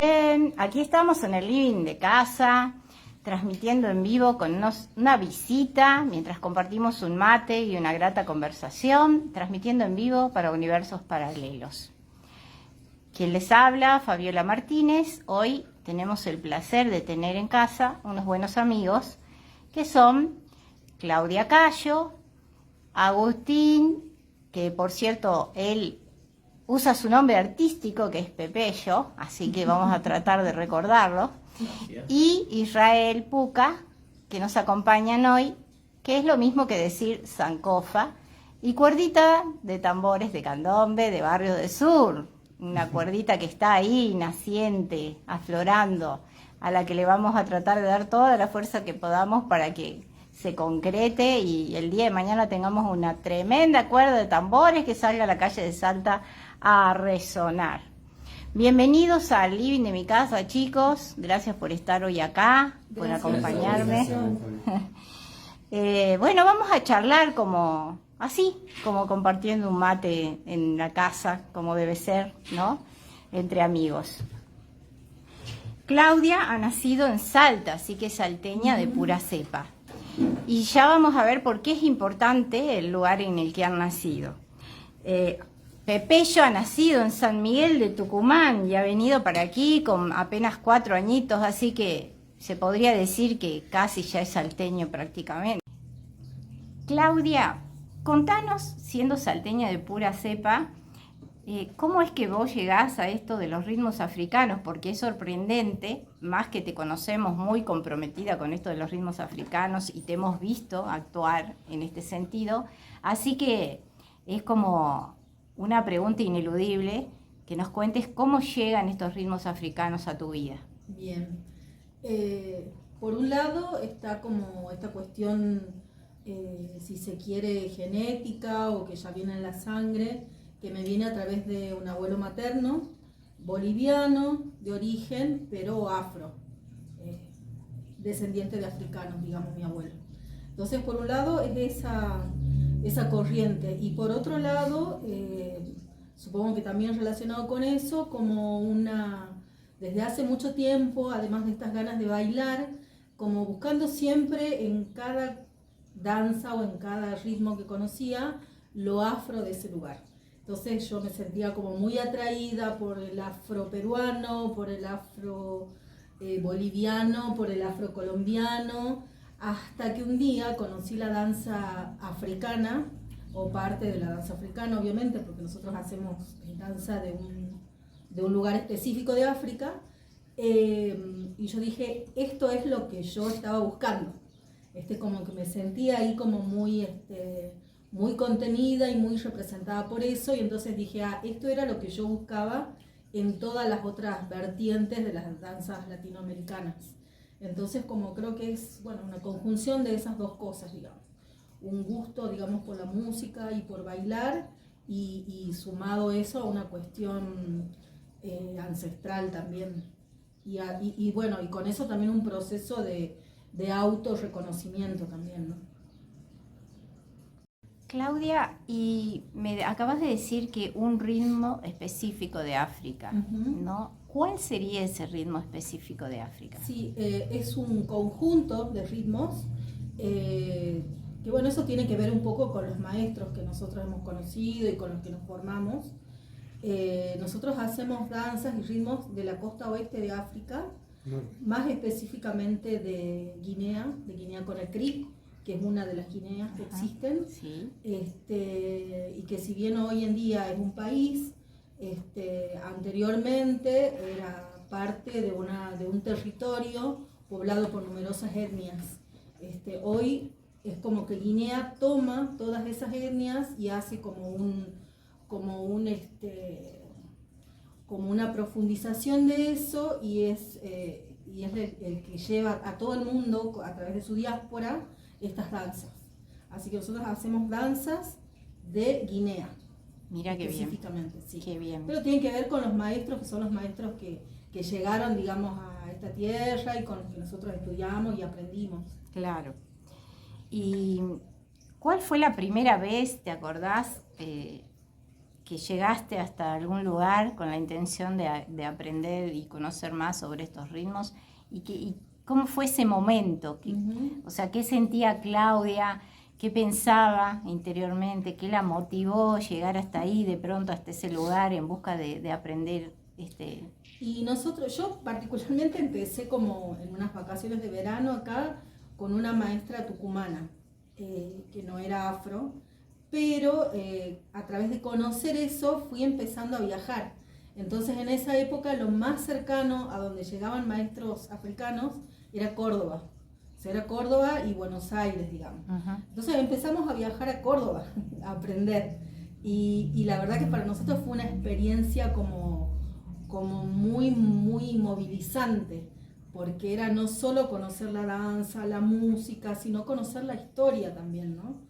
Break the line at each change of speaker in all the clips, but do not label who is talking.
Bien, aquí estamos en el living de casa, transmitiendo en vivo con una visita, mientras compartimos un mate y una grata conversación, transmitiendo en vivo para Universos Paralelos. Quien les habla, Fabiola Martínez. Hoy tenemos el placer de tener en casa unos buenos amigos, que son Claudia Cayo, Agustín, que por cierto, él usa su nombre artístico, que es Pepello, así que vamos a tratar de recordarlo, y Israel Puca, que nos acompañan hoy, que es lo mismo que decir Sankofa, y cuerdita de tambores de candombe de Barrio del Sur, una cuerdita que está ahí, naciente, aflorando, a la que le vamos a tratar de dar toda la fuerza que podamos para que se concrete y el día de mañana tengamos una tremenda cuerda de tambores que salga a la calle de Salta a resonar. Bienvenidos al living de mi casa, chicos. Gracias por estar hoy acá, por acompañarme. Bueno, vamos a charlar como así, como compartiendo un mate en la casa, como debe ser, ¿no? Entre amigos. Claudia ha nacido en Salta, así que es salteña de pura cepa. Y ya vamos a ver por qué es importante el lugar en el que han nacido. Pepello ha nacido en San Miguel de Tucumán y ha venido para aquí con apenas 4 añitos, así que se podría decir que casi ya es salteño prácticamente. Claudia, contanos, siendo salteña de pura cepa, ¿cómo es que vos llegás a esto de los ritmos africanos? Porque es sorprendente, más que te conocemos muy comprometida con esto de los ritmos africanos y te hemos visto actuar en este sentido, así que es como una pregunta ineludible que nos cuentes cómo llegan estos ritmos africanos a tu vida.
Bien, por un lado está como esta cuestión, si se quiere, genética o que ya viene en la sangre, que me viene a través de un abuelo materno, boliviano de origen, pero afro, descendiente de africanos, digamos, mi abuelo. Entonces, por un lado es esa corriente, y por otro lado, supongo que también relacionado con eso, como desde hace mucho tiempo, además de estas ganas de bailar, como buscando siempre en cada danza o en cada ritmo que conocía, lo afro de ese lugar. Entonces yo me sentía como muy atraída por el afro peruano, por el afro boliviano, por el afro colombiano, hasta que un día conocí la danza africana, o parte de la danza africana obviamente, porque nosotros hacemos danza de un lugar específico de África, y yo dije, esto es lo que yo estaba buscando. Como que me sentía ahí como muy contenida y muy representada por eso, y entonces dije, esto era lo que yo buscaba en todas las otras vertientes de las danzas latinoamericanas. Entonces, como creo que es, bueno, una conjunción de esas dos cosas, digamos. Un gusto, digamos, por la música y por bailar, y sumado eso a una cuestión ancestral también. Y bueno, y con eso también un proceso de autorreconocimiento también, ¿no?
Claudia, y me acabas de decir que un ritmo específico de África, ¿no? ¿Cuál sería ese ritmo específico de África?
Sí, es un conjunto de ritmos, que bueno, eso tiene que ver un poco con los maestros que nosotros hemos conocido y con los que nos formamos. Nosotros hacemos danzas y ritmos de la costa oeste de África, más específicamente de Guinea Conakry, que es una de las Guineas que existen,
sí.
Y que si bien hoy en día es un país, anteriormente era parte de un territorio poblado por numerosas etnias. Hoy es como que Guinea toma todas esas etnias y hace como una profundización de eso, y es el que lleva a todo el mundo a través de su diáspora estas danzas. Así que nosotros hacemos danzas de Guinea.
Mira qué bien.
Específicamente, sí.
Qué bien.
Pero tienen que ver con los maestros, que son los maestros que llegaron, digamos, a esta tierra y con los que nosotros estudiamos y aprendimos.
Claro. ¿Y cuál fue la primera vez, te acordás, que que llegaste hasta algún lugar con la intención de aprender y conocer más sobre estos ritmos, y cómo fue ese momento, o sea, qué sentía Claudia, qué pensaba interiormente, qué la motivó llegar hasta ahí, de pronto hasta ese lugar en busca de aprender.
Y yo particularmente empecé como en unas vacaciones de verano acá con una maestra tucumana, que no era afro, pero a través de conocer eso fui empezando a viajar. Entonces en esa época lo más cercano a donde llegaban maestros africanos era Córdoba. O sea, era Córdoba y Buenos Aires, digamos.
Uh-huh.
Entonces empezamos a viajar a Córdoba, a aprender. Y la verdad que para nosotros fue una experiencia como muy, muy movilizante, porque era no solo conocer la danza, la música, sino conocer la historia también, ¿no?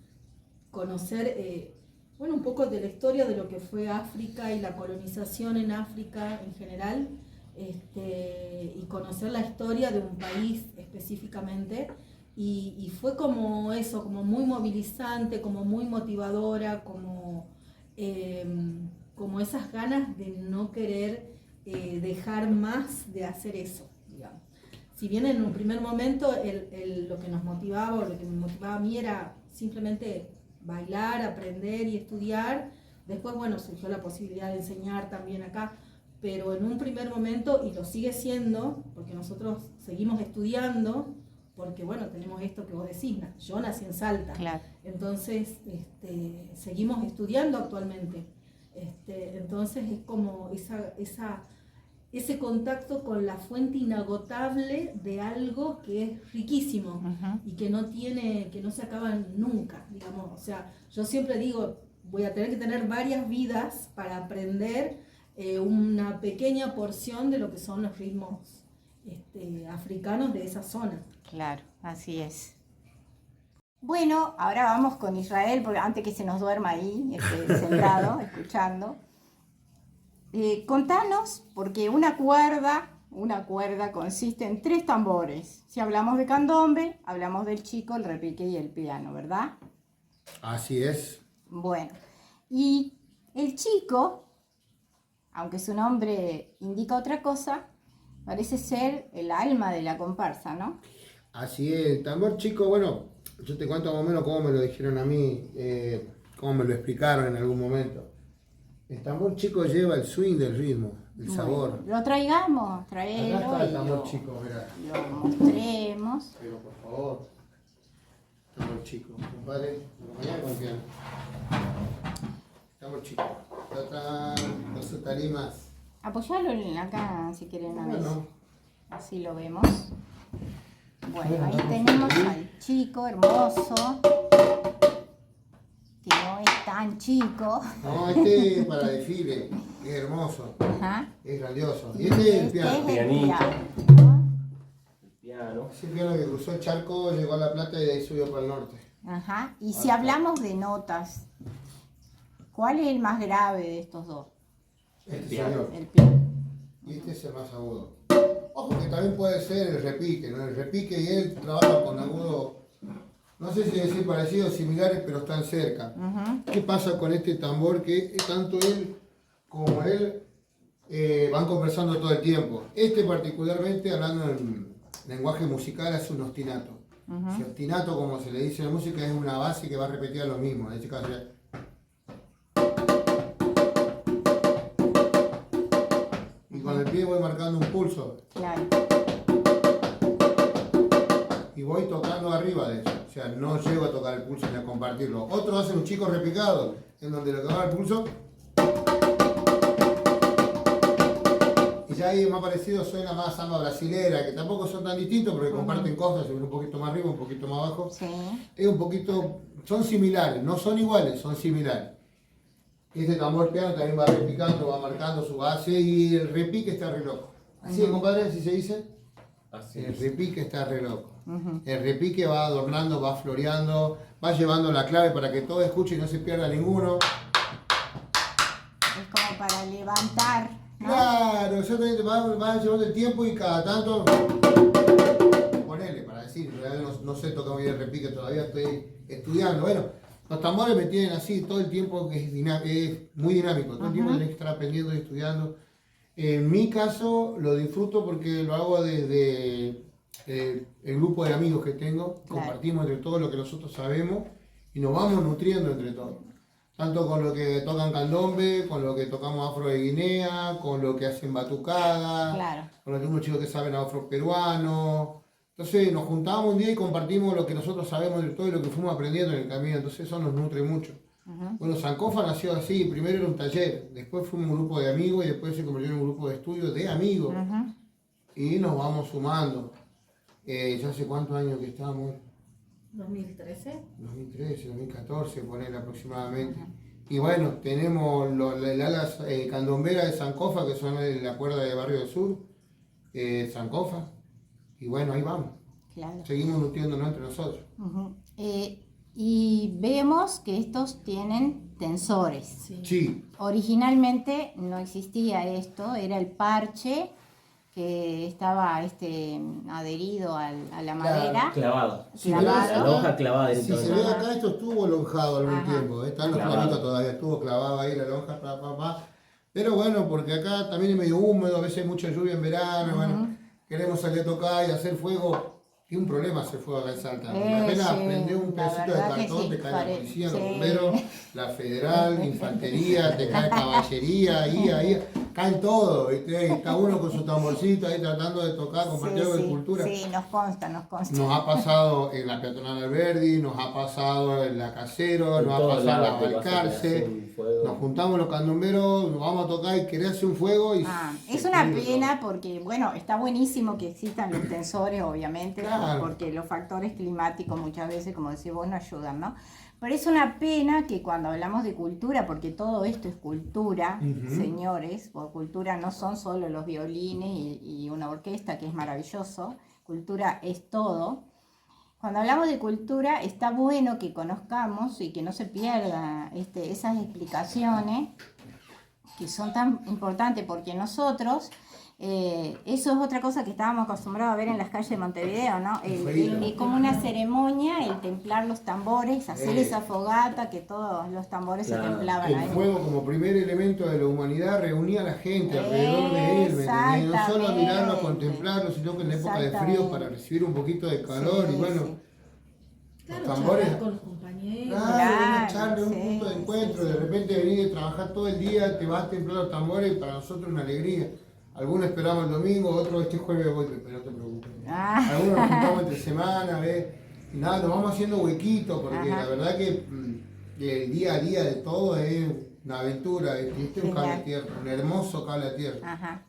Conocer, un poco de la historia de lo que fue África y la colonización en África en general, y conocer la historia de un país específicamente, y fue como eso, como muy movilizante, como muy motivadora, como esas ganas de no querer dejar más de hacer eso, digamos. Si bien en un primer momento lo que nos motivaba, o lo que me motivaba a mí era simplemente bailar, aprender y estudiar, después, surgió la posibilidad de enseñar también acá, pero en un primer momento, y lo sigue siendo, porque nosotros seguimos estudiando, porque tenemos esto que vos decís, yo nací en Salta,
claro.
Entonces seguimos estudiando actualmente. Entonces es como ese contacto con la fuente inagotable de algo que es riquísimo, uh-huh, y que no se acaba nunca, digamos. O sea, yo siempre digo, voy a tener que tener varias vidas para aprender una pequeña porción de lo que son los ritmos africanos de esa zona.
Claro, así es. Bueno, ahora vamos con Israel, porque antes que se nos duerma ahí, sentado, escuchando. Contanos, porque una cuerda consiste en 3 tambores. Si hablamos de candombe, hablamos del chico, el repique y el piano, ¿verdad?
Así es.
Bueno, y el chico, aunque su nombre indica otra cosa, parece ser el alma de la comparsa, ¿no?
Así es, el tambor chico, yo te cuento más o menos cómo me lo dijeron a mí, cómo me lo explicaron en algún momento. El tambor chico lleva el swing del ritmo, el sabor.
Lo traigamos, traelo.
Acá está el tambor chico, mirá.
Lo mostremos.
Pero por favor, tambor chico, compadre, acompañame con el piano. Tambor chico, con sus tarimas.
Apoyalo acá si quieren una vez. Así lo vemos. Bueno, ahí tenemos al chico hermoso, que no es tan chico.
No, este es para desfile, es hermoso,
ajá,
es grandioso. Y este es el piano.
Pianito.
Piano. Es el piano que cruzó el charco, llegó a La Plata y de ahí subió para el norte.
Ajá. Y si hablamos de notas, ¿cuál es el más grave de estos dos?
El piano.
El piano.
Y este es el más agudo. Ojo que también puede ser el repique, ¿no? El repique y él trabaja con agudo, no sé si decir parecidos, similares, pero están cerca. Uh-huh. ¿Qué pasa con este tambor? Que tanto él como él van conversando todo el tiempo. Este particularmente, hablando en lenguaje musical, es un ostinato. Uh-huh. Si ostinato, como se le dice en la música, es una base que va a repetir lo mismo. En este caso, con el pie voy marcando un pulso.
Claro.
Y voy tocando arriba de eso. O sea, no llego a tocar el pulso ni a compartirlo. Otros hacen un chico repicado, en donde lo que va el pulso. Y ya ahí más parecido suena más samba brasilera, que tampoco son tan distintos porque comparten cosas, un poquito más arriba, un poquito más abajo.
Sí.
Es un poquito, son similares, no son iguales, son similares. Este tambor piano también va repicando, va marcando su base y el repique está re loco. ¿Así es, compadre? ¿Así se dice? Así el repique está re loco. Uh-huh. El repique va adornando, va floreando, va llevando la clave para que todo escuche y no se pierda ninguno.
Es como para levantar, ¿no?
Claro, exactamente, va llevando el tiempo y cada tanto, ponele, para decir, no sé tocar muy bien el repique, todavía estoy estudiando. Bueno, Los tambores me tienen así todo el tiempo, que es muy dinámico, todo el tiempo tenés que estar aprendiendo y estudiando. En mi caso lo disfruto porque lo hago desde el grupo de amigos que tengo, compartimos entre todos lo que nosotros sabemos y nos vamos nutriendo entre todos. Tanto con lo que tocan candombe, con lo que tocamos afro de Guinea, con lo que hacen batucada, con los chicos que saben afro peruano. Entonces nos juntamos un día y compartimos lo que nosotros sabemos de todo y lo que fuimos aprendiendo en el camino, entonces eso nos nutre mucho. Bueno, Sankofa nació así, primero era un taller, después fuimos un grupo de amigos y después se convirtió en un grupo de estudio de amigos. Y nos vamos sumando. ¿Ya hace cuántos años que estamos?
2013.
2013, 2014, poner aproximadamente. Y bueno, tenemos el ala candombera de Sankofa, que son la cuerda de Barrio del Sur, Sankofa. Y bueno, ahí vamos. Seguimos nutriéndonos entre nosotros.
Y vemos que estos tienen tensores.
Sí.
Originalmente no existía esto, era el parche que estaba adherido a la madera.
Clavado.
Clavado.
La hoja clavada directamente.
Si se ve acá, esto estuvo lonjado algún tiempo. Están los clavitos todavía, estuvo clavado ahí la lonja, Pero bueno, porque acá también es medio húmedo, a veces hay mucha lluvia en verano, bueno, queremos salir a tocar y hacer fuego. Y un problema hacer fuego acá en Salta. Apenas prendió un pedacito de cartón, te cae la policía, los bomberos, la federal, infantería, te cae caballería, ahí, caen todos, ¿viste? Y está uno con su tamborcito ahí tratando de tocar, compartir algo de cultura.
Sí, nos consta.
Nos ha pasado en la peatonal Alberdi, nos ha pasado en la Casero, nos ha pasado en la Balcarce. Nos juntamos los candomberos, nos vamos a tocar y querer hacer un fuego. Y
es una pena porque, bueno, está buenísimo que existan los tensores, obviamente, porque los factores climáticos muchas veces, como decís vos, no ayudan, ¿no? Pero es una pena que cuando hablamos de cultura, porque todo esto es cultura, señores, porque cultura no son solo los violines y una orquesta, que es maravilloso, cultura es todo. Cuando hablamos de cultura, está bueno que conozcamos y que no se pierdan esas explicaciones que son tan importantes, porque nosotros, eso es otra cosa que estábamos acostumbrados a ver en las calles de Montevideo, ¿no? Como una ceremonia, el templar los tambores, hacer esa fogata, que todos los tambores se templaban ahí.
El fuego como primer elemento de la humanidad reunía a la gente alrededor de él, ¿me entendés? No solo a mirarlo, a contemplarlo, sino que en la época de frío para recibir un poquito de calor y bueno.
Claro,
los tambores,
charlar con los compañeros.
una charla, un punto de encuentro, de repente venir a trabajar todo el día, te vas a templar los tambores y para nosotros es una alegría. Algunos esperamos el domingo, otros este jueves voy, pero no te preocupes. Algunos nos juntamos entre semana, ¿ves? Y nada, nos vamos haciendo huequitos, porque la verdad que el día a día de todo es una aventura. Este es un cable a tierra, un hermoso cable a tierra.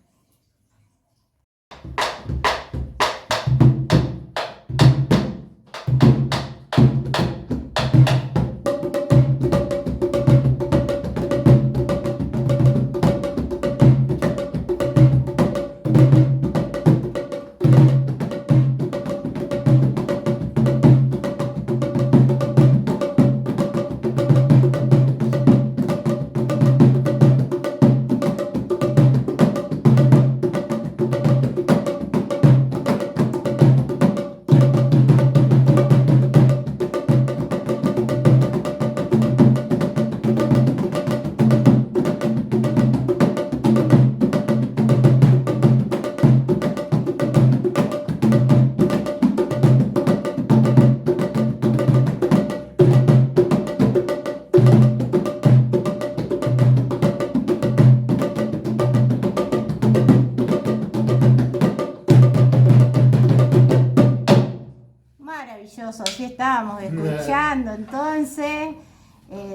Así estábamos escuchando entonces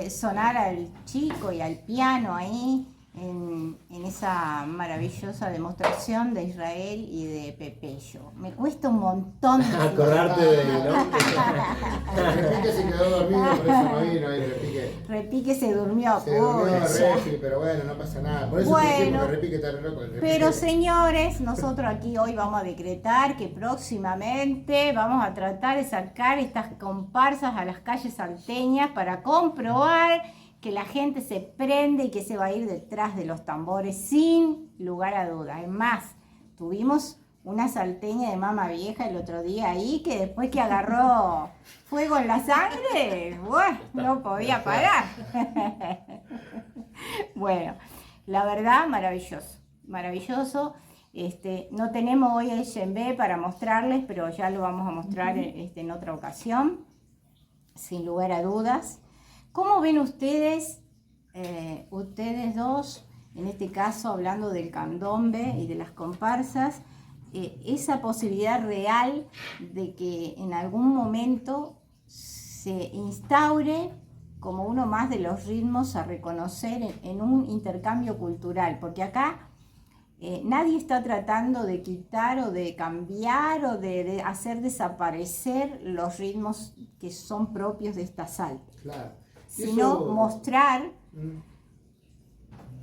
sonar al chico y al piano ahí en esa maravillosa demostración de Israel y de Pepeyo. Me cuesta un montón
acordarte de
Repique se quedó dormido, por eso no vino ahí, Repique.
Repique se durmió,
pero bueno, no pasa nada. Por eso
bueno,
que Repique está loco.
Pero señores, nosotros aquí hoy vamos a decretar que próximamente vamos a tratar de sacar estas comparsas a las calles salteñas para comprobar que la gente se prende y que se va a ir detrás de los tambores sin lugar a dudas. Es más, tuvimos una salteña de mama vieja el otro día ahí, que después que agarró fuego en la sangre, bueno, no podía parar. Bueno, la verdad, maravilloso, maravilloso. No tenemos hoy el djembe para mostrarles, pero ya lo vamos a mostrar en otra ocasión, sin lugar a dudas. ¿Cómo ven ustedes, ustedes dos, en este caso hablando del candombe y de las comparsas, esa posibilidad real de que en algún momento se instaure como uno más de los ritmos a reconocer en un intercambio cultural? Porque acá nadie está tratando de quitar o de cambiar o de hacer desaparecer los ritmos que son propios de esta salsa,
Claro.
sino
Eso-
mostrar
Mm.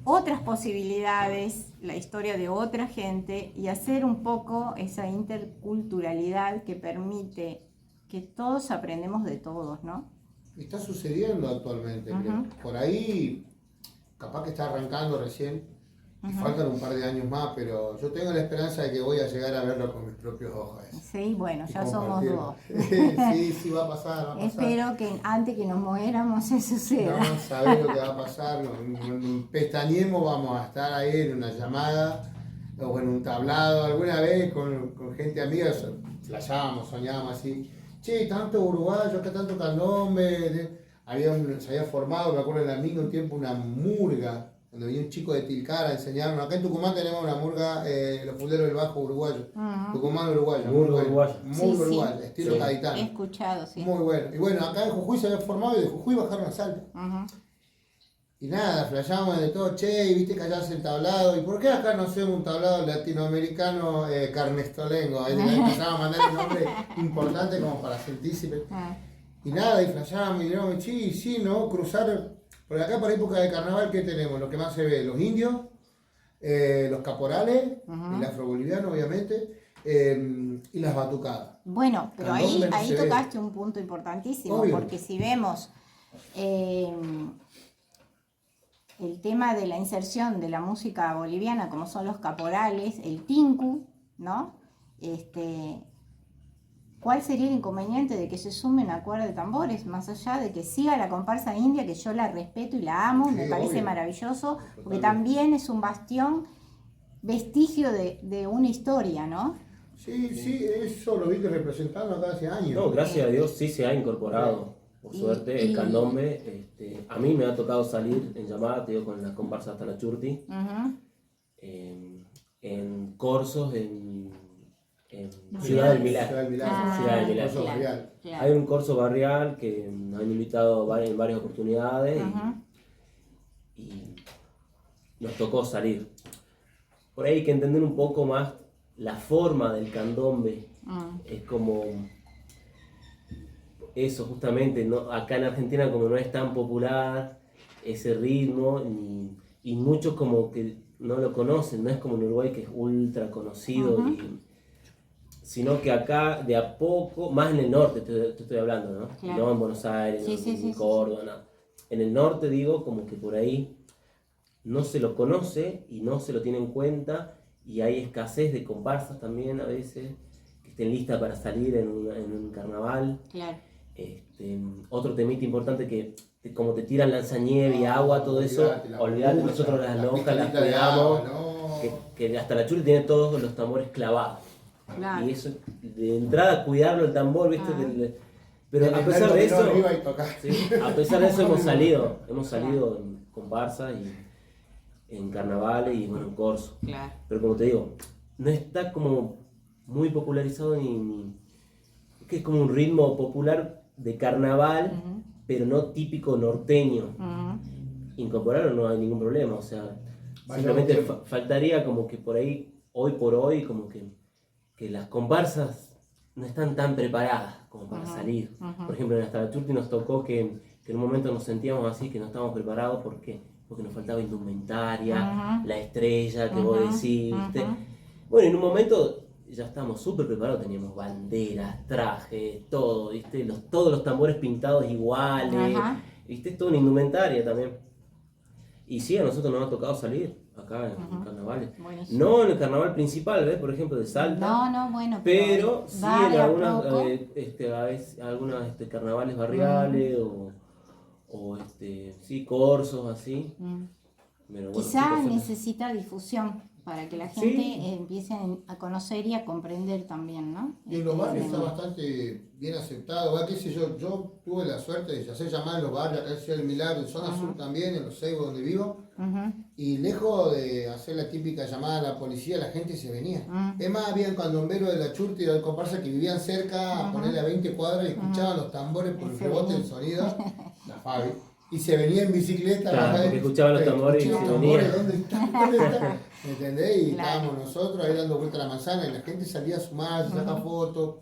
otras posibilidades, la historia de otra gente y hacer un poco esa interculturalidad que permite que todos aprendemos de todos, ¿no?
Está sucediendo actualmente,
Ajá.
creo. Por ahí, capaz que está arrancando recién, y faltan un par de años más, pero yo tengo la esperanza de que voy a llegar a verlo con mis propios ojos.
Sí, bueno,
Y
ya somos
compartirlo.
dos.
Sí, va a pasar, va a pasar.
Espero que antes que nos muéramos eso suceda.
No sabés lo que va a pasar, pestañemos, vamos a estar ahí en una llamada o en un tablado alguna vez con gente amiga, flashábamos, soñábamos así, che, tanto uruguayo, acá tanto candombe, se había formado, me acuerdo en la minga un tiempo, una murga, donde venía un chico de Tilcara a enseñarnos. Acá en Tucumán tenemos una murga, los fulderos del Bajo uruguayo, Tucumán uruguayo,
Murga
bueno,
uruguayo.
muy
Sí, sí.
uruguayo, estilo
Sí.
He
gaditano.
escuchado, sí.
Muy bueno. Y bueno, acá en Jujuy se había formado y de Jujuy bajaron a Salta.
Ujú.
Y nada, flashábamos de todo, che, y viste que allá hacen tablado. ¿Y por qué acá no hacemos un tablado latinoamericano carnestolengo? Ahí empezamos a mandar un nombre importante como para sentirse.
Ah,
Y nada, y flashábamos y diríamos, sí, ¿no? Cruzar. Por acá, por época de carnaval, ¿qué tenemos? Lo que más se ve, los indios, los caporales, el afroboliviano, obviamente, y las batucadas.
bueno, pero
Candombe
ahí
no se ve.
tocaste un punto importantísimo,
Obvio.
porque si vemos el tema de la inserción de la música boliviana, como son los caporales, el tinku, ¿no? ¿Cuál sería el inconveniente de que se sumen a cuerda de tambores? Más allá de que siga la comparsa india, que yo la respeto y la amo,
Sí,
me parece
obvio.
maravilloso, porque
Totalmente.
también es un bastión, vestigio de una historia, ¿no?
Sí, eso lo viste representando acá hace años.
No, gracias a Dios sí se ha incorporado, por
Y-
suerte,
y-
el candombe. A mí me ha tocado salir en llamada, te digo, con la comparsa hasta la Churti,
Ujú.
en corsos en Ciudad del Milagro.
Ciudad del Milagro.
Ciudad del Milagro.
Corso barrial.
claro.
Hay un corso barrial que me han invitado en varias oportunidades
Ujú.
y nos tocó salir. Por ahí hay que entender un poco más la forma del candombe.
Mm.
Es como eso justamente, ¿no? Acá en Argentina como no es tan popular ese ritmo y muchos como que no lo conocen, no es como en Uruguay que es ultra conocido, sino que acá de a poco, más en el norte te estoy hablando, ¿no?
Claro.
No en Buenos Aires,
Sí,
en
sí, sí,
Córdoba, no. En el norte digo como que por ahí no se lo conoce y no se lo tiene en cuenta y hay escasez de comparsas también a veces que estén listas para salir en un carnaval.
Claro.
Otro temita importante que como te tiran lanzanieve y agua, todo eso, olvídate, nosotros las lonjas las cuidamos, que hasta la Churi tiene todos los tambores clavados.
Claro.
Y eso, de entrada cuidarlo el tambor, ¿viste? Pero a
Tener
pesar
el
de
dominó
eso,
arriba y tocar.
sí, a pesar de eso hemos salido en comparsas y en carnavales y bueno, en corso.
Claro.
Pero como te digo, no está como muy popularizado que es como un ritmo popular de carnaval, pero no típico norteño.
Ujú.
Incorporarlo no hay ningún problema, o sea,
Vaya
simplemente
tiempo.
faltaría como que por ahí, hoy por hoy, como que las comparsas no están tan preparadas como para salir. Por ejemplo, en Hasta la Churti nos tocó que en un momento nos sentíamos así, que no estábamos preparados, ¿por qué? Porque nos faltaba indumentaria, la estrella que vos decís, ¿viste? Bueno, en un momento ya estábamos súper preparados, teníamos banderas, trajes, todo, ¿viste? Todos los tambores pintados iguales,
Ajá.
¿viste? Toda una indumentaria también. Y sí, a nosotros nos ha tocado salir. acá en carnavales.
Buenísimo.
No en el carnaval principal, ¿ves? Por ejemplo, de Salta.
No, bueno,
Pero sí
va
en
de a
algunas,
poco.
a veces, algunos carnavales barriales o sí, corsos así. Pero bueno, sí,
Quizá
personas-
necesita difusión para que la
Sí.
gente empiece a conocer y a comprender también, ¿no?
Y en los barrios está
tema.
bastante bien aceptado. ¿Va? ¿Qué sé yo? Yo tuve la suerte de hacer llamar en los barrios, acá en Ciudad del Milagro, en zona sur también, en los Ceibos donde vivo.
Ujú.
Y lejos de hacer la típica llamada a la policía, la gente se venía. Es más, habían candomberos de la Churti y del comparsa que vivían cerca, a ponerle a 20 cuadras y escuchaban los tambores por el
Se
rebote
venía.
del sonido. La Fabi. Y se venía en bicicleta.
Claro,
¿verdad?
porque escuchaban los tambores y
Escuché
se
los
venía.
tambores, ¿dónde están? ¿Dónde están? ¿Me entendés? Y
Claro.
estábamos nosotros ahí dando vuelta a la manzana y la gente salía a sumar, sacar fotos.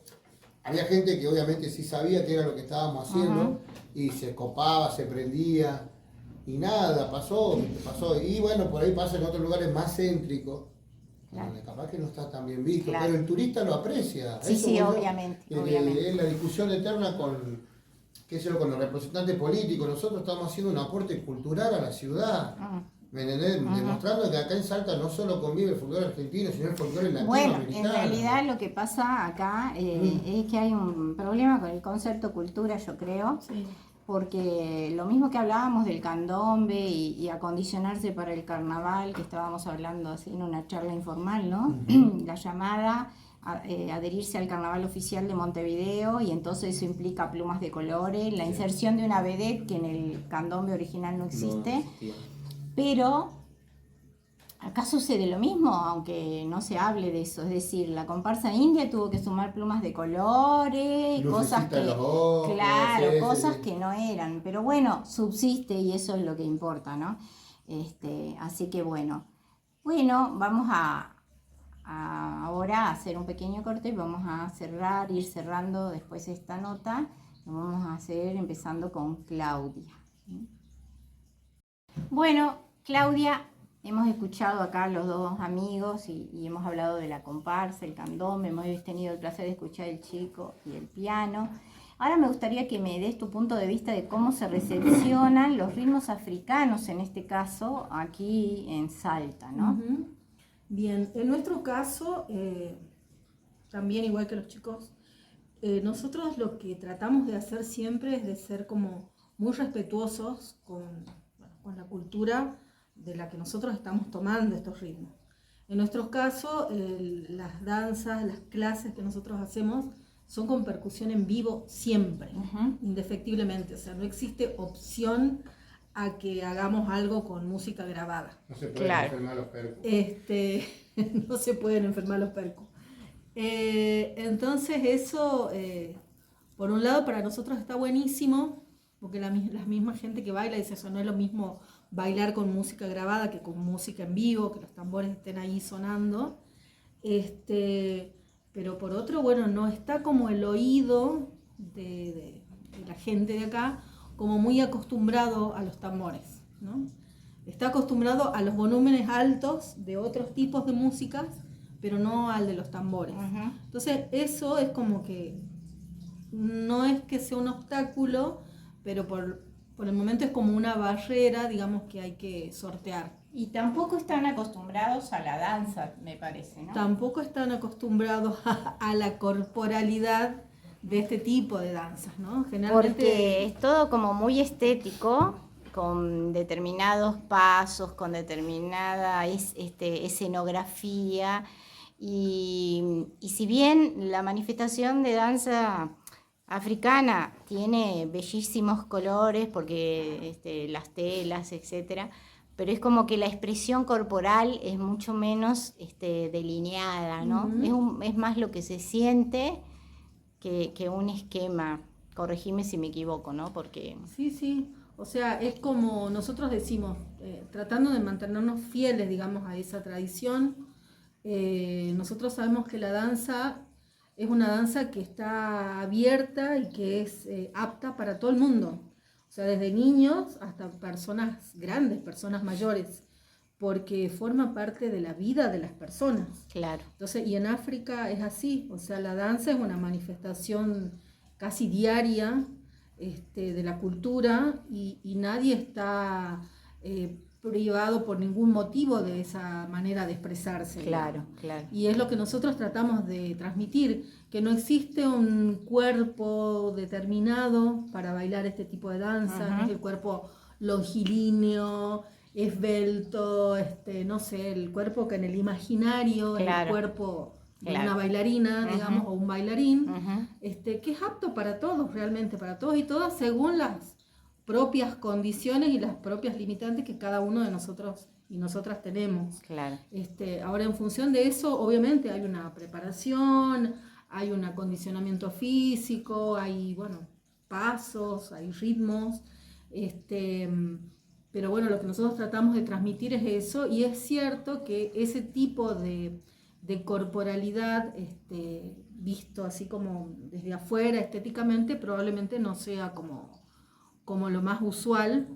Había gente que obviamente sí sabía que era lo que estábamos haciendo y se copaba, se prendía y nada, pasó. Y bueno, por ahí pasa en otros lugares más céntricos,
Claro.
donde capaz que no está tan bien visto,
Claro.
pero el turista lo aprecia.
Sí,
Eso
sí,
voy yo,
obviamente,
que
obviamente.
es la discusión eterna con, qué sé yo, con los representantes políticos. Nosotros estamos haciendo un aporte cultural a la ciudad. ¿Me entendés? Demostrando que acá en Salta no solo convive el folclore argentino, sino el folclore
Bueno,
latinoamericano.
en realidad lo que pasa acá es que hay un problema con el concepto cultura, yo creo,
Sí.
porque lo mismo que hablábamos del candombe y acondicionarse para el carnaval, que estábamos hablando así en una charla informal, ¿no? La llamada, adherirse al carnaval oficial de Montevideo, y entonces eso implica plumas de colores, la inserción de una vedette que en el candombe original no existe.
No existía.
Pero acá sucede lo mismo, aunque no se hable de eso. Es decir, la comparsa india tuvo que sumar plumas de colores, cosas
Lucecita
que,
en los ojos,
claro,
sí,
cosas
sí.
que no eran. Pero bueno, subsiste y eso es lo que importa, ¿no? Así que bueno, vamos ahora a hacer un pequeño corte y vamos a ir cerrando después esta nota. Lo vamos a hacer empezando con Claudia. Bueno, Claudia, hemos escuchado acá a los dos amigos y hemos hablado de la comparsa, el candombe, hemos tenido el placer de escuchar el chico y el piano. Ahora me gustaría que me des tu punto de vista de cómo se recepcionan los ritmos africanos, en este caso, aquí en Salta, ¿no?
Ujú. Bien, en nuestro caso, también igual que los chicos, nosotros lo que tratamos de hacer siempre es de ser como muy respetuosos con la cultura de la que nosotros estamos tomando estos ritmos. En nuestro caso, las danzas, las clases que nosotros hacemos son con percusión en vivo siempre, indefectiblemente. O sea, no existe opción a que hagamos algo con música grabada.
No se pueden
Claro.
enfermar los percos.
No se pueden enfermar los percos. Entonces eso, por un lado, para nosotros está buenísimo, porque la misma gente que baila dice eso, no es lo mismo bailar con música grabada que con música en vivo, que los tambores estén ahí sonando. Pero por otro, bueno, no está como el oído de la gente de acá como muy acostumbrado a los tambores, ¿no? Está acostumbrado a los volúmenes altos de otros tipos de músicas, pero no al de los tambores. Entonces eso es como que no es que sea un obstáculo, pero por el momento es como una barrera, digamos, que hay que sortear.
Y tampoco están acostumbrados a la danza, me parece, ¿no?
Tampoco están acostumbrados a la corporalidad de este tipo de danzas, ¿no? Generalmente,
Porque es todo como muy estético, con determinados pasos, con determinada escenografía. Y si bien la manifestación de danza africana tiene bellísimos colores, porque las telas, etcétera, pero es como que la expresión corporal es mucho menos delineada, ¿no? Es más lo que se siente que un esquema. Corregime si me equivoco, ¿no? Porque
sí, o sea, es como nosotros decimos, tratando de mantenernos fieles, digamos, a esa tradición. Nosotros sabemos que la danza es una danza que está abierta y que es apta para todo el mundo. O sea, desde niños hasta personas grandes, personas mayores, porque forma parte de la vida de las personas.
claro.
Entonces, y en África es así, o sea, la danza es una manifestación casi diaria de la cultura y nadie está privado por ningún motivo de esa manera de expresarse.
Claro, claro.
Y es lo que nosotros tratamos de transmitir, que no existe un cuerpo determinado para bailar este tipo de danza, no es el cuerpo longilíneo, esbelto, no sé, el cuerpo que en el imaginario,
Claro.
el cuerpo de
Claro.
una bailarina, digamos, o un bailarín,
Ujú.
que es apto para todos, realmente, para todos y todas, según las propias condiciones y las propias limitantes que cada uno de nosotros y nosotras tenemos.
Claro.
Ahora, en función de eso, obviamente hay una preparación, hay un acondicionamiento físico, hay, bueno, pasos, hay ritmos, pero bueno, lo que nosotros tratamos de transmitir es eso, y es cierto que ese tipo de corporalidad, visto así como desde afuera, estéticamente, probablemente no sea como lo más usual,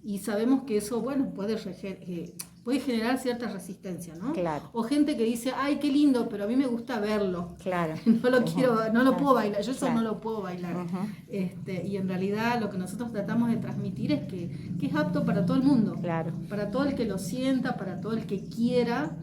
y sabemos que eso, bueno, puede generar cierta resistencia, ¿no?
Claro.
O gente que dice, ay, qué lindo, pero a mí me gusta verlo.
Claro.
No lo quiero, no lo
Claro.
puedo bailar, yo eso
Claro.
no lo puedo bailar.
Ujú.
Y en realidad lo que nosotros tratamos de transmitir es que es apto para todo el mundo.
Claro.
Para todo el que lo sienta, para todo el que quiera,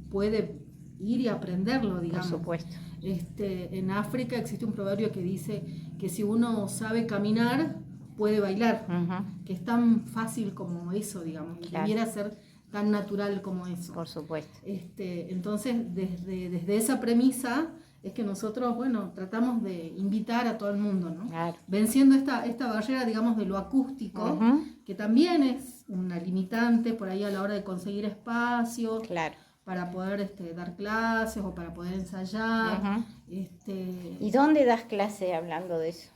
puede ir y aprenderlo,
Por
digamos.
supuesto.
En África existe un proverbio que dice que si uno sabe caminar, puede bailar,
Ujú.
que es tan fácil como eso, digamos, y
Claro.
debiera ser tan natural como eso.
Por supuesto.
Entonces, desde esa premisa es que nosotros, bueno, tratamos de invitar a todo el mundo, ¿no?
Claro.
Venciendo esta barrera, digamos, de lo acústico,
Ujú.
que también es una limitante por ahí a la hora de conseguir espacio,
Claro.
para poder dar clases o para poder ensayar.
Ujú.
Este,
¿Y dónde das clase hablando de eso?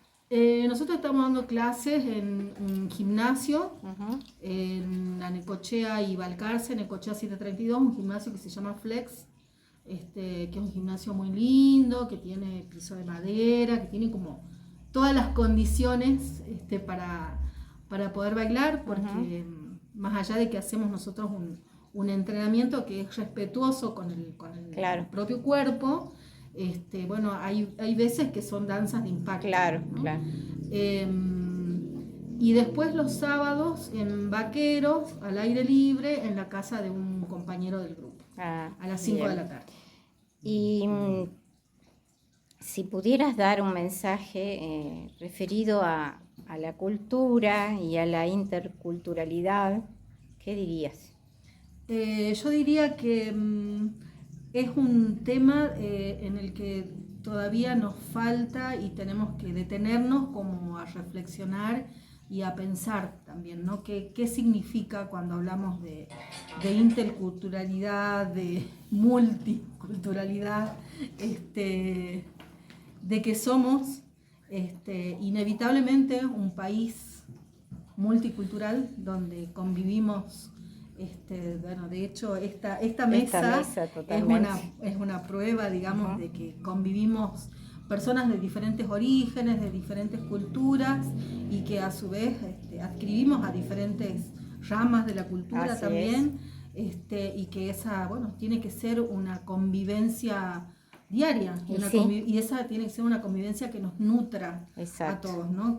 Nosotros estamos dando clases en un gimnasio,
Ujú.
en la Necochea y Balcarce, Necochea 732, un gimnasio que se llama Flex, que es un gimnasio muy lindo, que tiene piso de madera, que tiene como todas las condiciones para poder bailar, porque más allá de que hacemos nosotros un entrenamiento que es respetuoso con el
Claro.
propio cuerpo, bueno, hay veces que son danzas de impacto.
Claro,
¿no?
claro.
Y después los sábados en Vaqueros, al aire libre, en la casa de un compañero del grupo,
Ah,
a las 5
bien.
de la tarde.
Y si pudieras dar un mensaje referido a la cultura y a la interculturalidad, ¿qué dirías?
Yo diría que es un tema en el que todavía nos falta y tenemos que detenernos como a reflexionar y a pensar también, ¿no? ¿Qué significa cuando hablamos de interculturalidad, de multiculturalidad, de que somos inevitablemente un país multicultural donde convivimos? Bueno, de hecho, esta mesa es una prueba, digamos,
Ujú.
de que convivimos personas de diferentes orígenes, de diferentes culturas, y que a su vez adscribimos a diferentes ramas de la cultura.
Así
también, y que esa, bueno, tiene que ser una convivencia diaria,
Y sí.
y esa tiene que ser una convivencia que nos nutra
Exacto.
a todos, ¿no?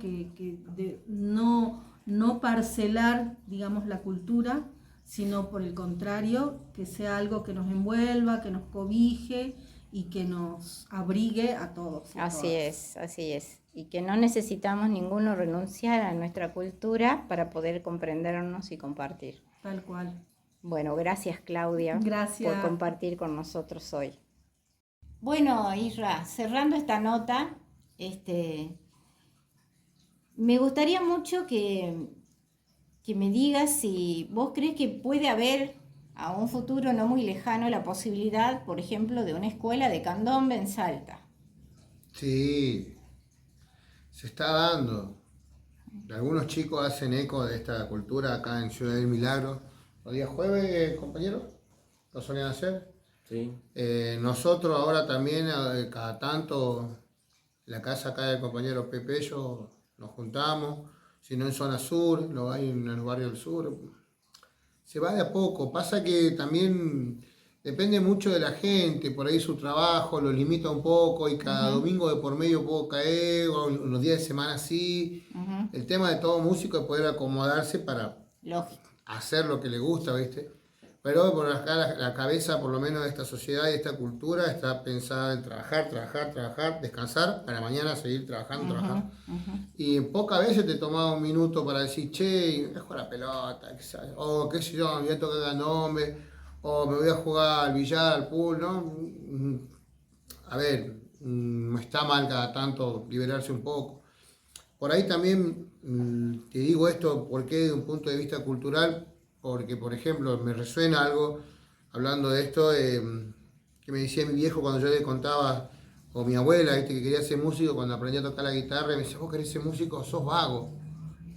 No parcelar, digamos, la cultura, sino por el contrario, que sea algo que nos envuelva, que nos cobije y que nos abrigue a todos. y a
Así
todas.
es, así es. Y que no necesitamos ninguno renunciar a nuestra cultura para poder comprendernos y compartir.
Tal cual.
Bueno, gracias Claudia
Gracias.
por compartir con nosotros hoy. Bueno, Isra, cerrando esta nota, me gustaría mucho que me digas si vos crees que puede haber a un futuro no muy lejano la posibilidad, por ejemplo, de una escuela de candombe en Salta.
Sí, se está dando. Algunos chicos hacen eco de esta cultura acá en Ciudad del Milagro. Los días jueves, compañeros, lo solían hacer.
Sí.
Nosotros ahora también, cada tanto, en la casa acá del compañero Pepe, yo nos juntamos, si no en zona sur, lo hay en el barrio del sur. Se va de a poco, pasa que también depende mucho de la gente, por ahí su trabajo lo limita un poco y cada domingo de por medio puedo caer, o los días de semana sí. El tema de todo músico es poder acomodarse para
Lógico.
hacer lo que le gusta, ¿viste? Pero por acá la cabeza, por lo menos de esta sociedad y de esta cultura, está pensada en trabajar, descansar, para mañana seguir trabajando. Y pocas veces te tomaba un minuto para decir, che, dejo la pelota, o qué sé yo, me voy a tocar candombe, o me voy a jugar al billar, al pool, ¿no? A ver, no está mal cada tanto liberarse un poco. Por ahí también te digo esto, porque desde un punto de vista cultural, porque por ejemplo me resuena algo, hablando de esto, que me decía mi viejo cuando yo le contaba, o mi abuela, ¿viste? Que quería ser músico, cuando aprendí a tocar la guitarra, y me decía, vos querés ser músico, sos vago.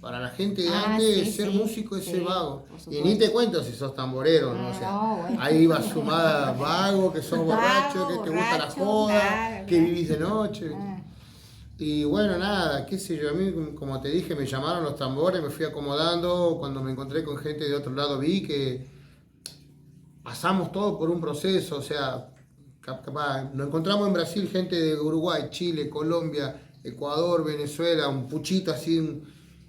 Para la gente de antes, ser músico es ser vago. Y ni te cuento si sos tamborero, ¿no? O sea,
bueno.
ahí va sumada vago, que sos borracho, que te gusta la joda,
claro,
que
claro.
vivís de noche. Y bueno, nada, qué sé yo, a mí, como te dije, me llamaron los tambores, me fui acomodando, cuando me encontré con gente de otro lado vi que pasamos todo por un proceso, o sea, capaz, nos encontramos en Brasil gente de Uruguay, Chile, Colombia, Ecuador, Venezuela, un puchito así,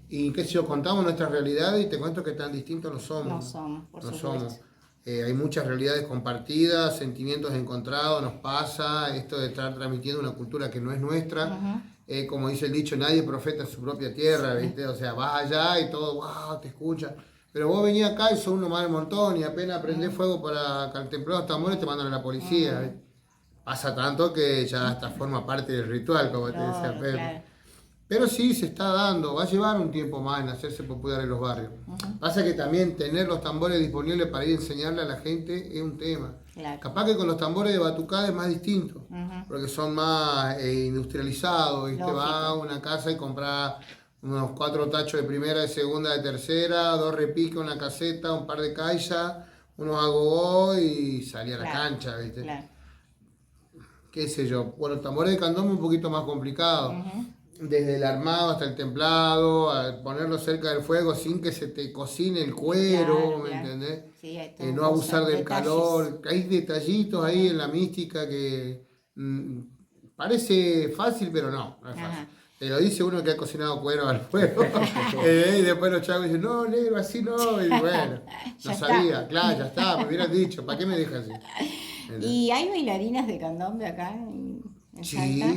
y qué sé yo, contamos nuestra realidad y te cuento que tan distintos no somos.
No somos, por
No
supuesto.
somos. Hay muchas realidades compartidas, sentimientos encontrados, nos pasa esto de estar transmitiendo una cultura que no es nuestra. Como dice el dicho, nadie profeta en su propia tierra, ¿viste? O sea, vas allá y todo, wow, te escuchan. Pero vos venís acá y sos uno más del montón y apenas prendés fuego para contemplar los tambores te mandan a la policía. ¿Viste? Pasa tanto que ya hasta forma parte del ritual, como te decía Pedro.
Claro.
Pero sí, se está dando, va a llevar un tiempo más en hacerse popular en los barrios. Pasa que también tener los tambores disponibles para ir a enseñarle a la gente es un tema.
Claro.
Capaz que con los tambores de batucada es más distinto, porque son más industrializados, ¿viste?
Lógico.
Va a una casa y compra unos 4 tachos de primera, de segunda, de tercera, 2 repiques, una caseta, un par de caixas, unos agogó y salí a la cancha, ¿viste?
Claro.
Qué sé yo. Bueno, tambores de candombe un poquito más complicado. Desde el armado hasta el templado, a ponerlo cerca del fuego sin que se te cocine el cuero,
Claro,
¿me
claro.
entendés?
Sí, hay todo
No abusar
cosas,
del
detalles.
calor. Hay detallitos ahí en la mística que parece fácil, pero no es fácil.
Ajá.
Te lo dice uno que ha cocinado cuero al fuego. Y después los chavos dicen, no, negro, así no. Y bueno,
Ya
no sabía. Claro, ya está, me hubieran dicho, ¿para qué me dejas así?
¿Y hay bailarinas de candombe acá en Salta?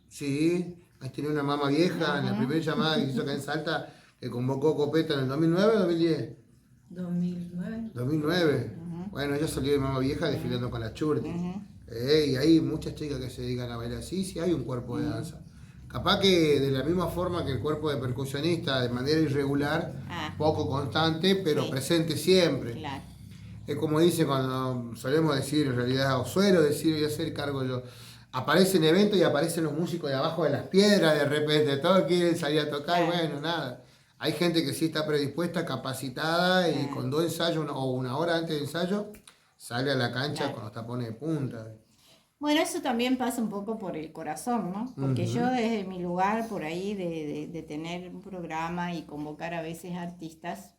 Sí. Ahí tenía una mamá vieja en la primera llamada que hizo acá en Salta, que convocó Copeta en el 2009 o 2010.
2009.
2009. Bueno, ella salió de mamá vieja desfilando con las churtis. Y hay muchas chicas que se dedican a bailar así, sí hay un cuerpo de danza. Capaz que de la misma forma que el cuerpo de percusionista, de manera irregular, poco constante, pero presente siempre.
Claro.
Es como dice cuando solemos decir, en realidad, o suelo decir, voy a hacer cargo yo. Aparecen eventos y aparecen los músicos de abajo de las piedras, de repente, todos quieren salir a tocar, y bueno, nada. Hay gente que sí está predispuesta, capacitada, y con 2 ensayos o 1 hora antes de ensayo, sale a la cancha con los tapones de punta.
Bueno, eso también pasa un poco por el corazón, ¿no? Porque yo desde mi lugar por ahí de tener un programa y convocar a veces artistas,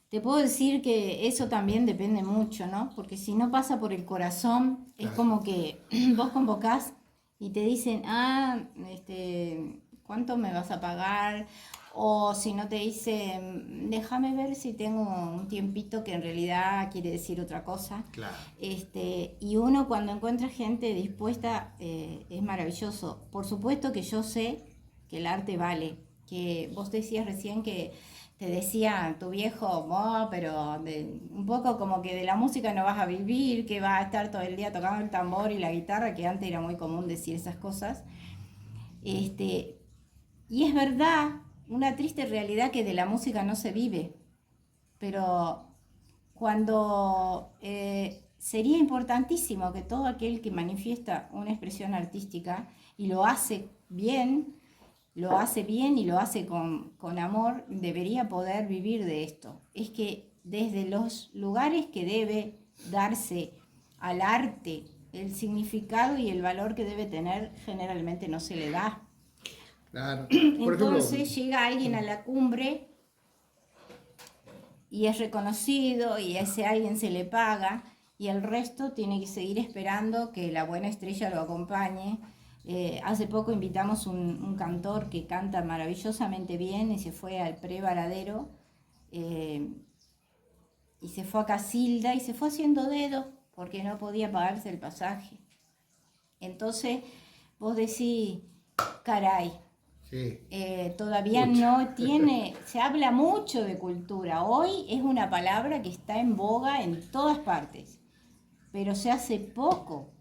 te puedo decir que eso también depende mucho, ¿no? Porque si no pasa por el corazón, es como que vos convocás y te dicen, ¿cuánto me vas a pagar? O si no te dicen, déjame ver si tengo un tiempito, que en realidad quiere decir otra cosa.
Claro.
Y uno cuando encuentra gente dispuesta, es maravilloso. Por supuesto que yo sé que el arte vale, que vos decías recién que te decía tu viejo, pero un poco como que de la música no vas a vivir, que vas a estar todo el día tocando el tambor y la guitarra, que antes era muy común decir esas cosas. Y es verdad, una triste realidad que de la música no se vive, pero cuando sería importantísimo que todo aquel que manifiesta una expresión artística y lo hace bien y lo hace con amor, debería poder vivir de esto. Es que desde los lugares que debe darse al arte, el significado y el valor que debe tener, generalmente no se le da.
Claro.
Entonces llega alguien a la cumbre y es reconocido y a ese alguien se le paga y el resto tiene que seguir esperando que la buena estrella lo acompañe. Hace poco invitamos un cantor que canta maravillosamente bien y se fue al Pre Varadero y se fue a Casilda y se fue haciendo dedo porque no podía pagarse el pasaje. Entonces vos decís, caray,
Sí.
todavía no tiene, se habla mucho de cultura. Hoy es una palabra que está en boga en todas partes, pero se hace poco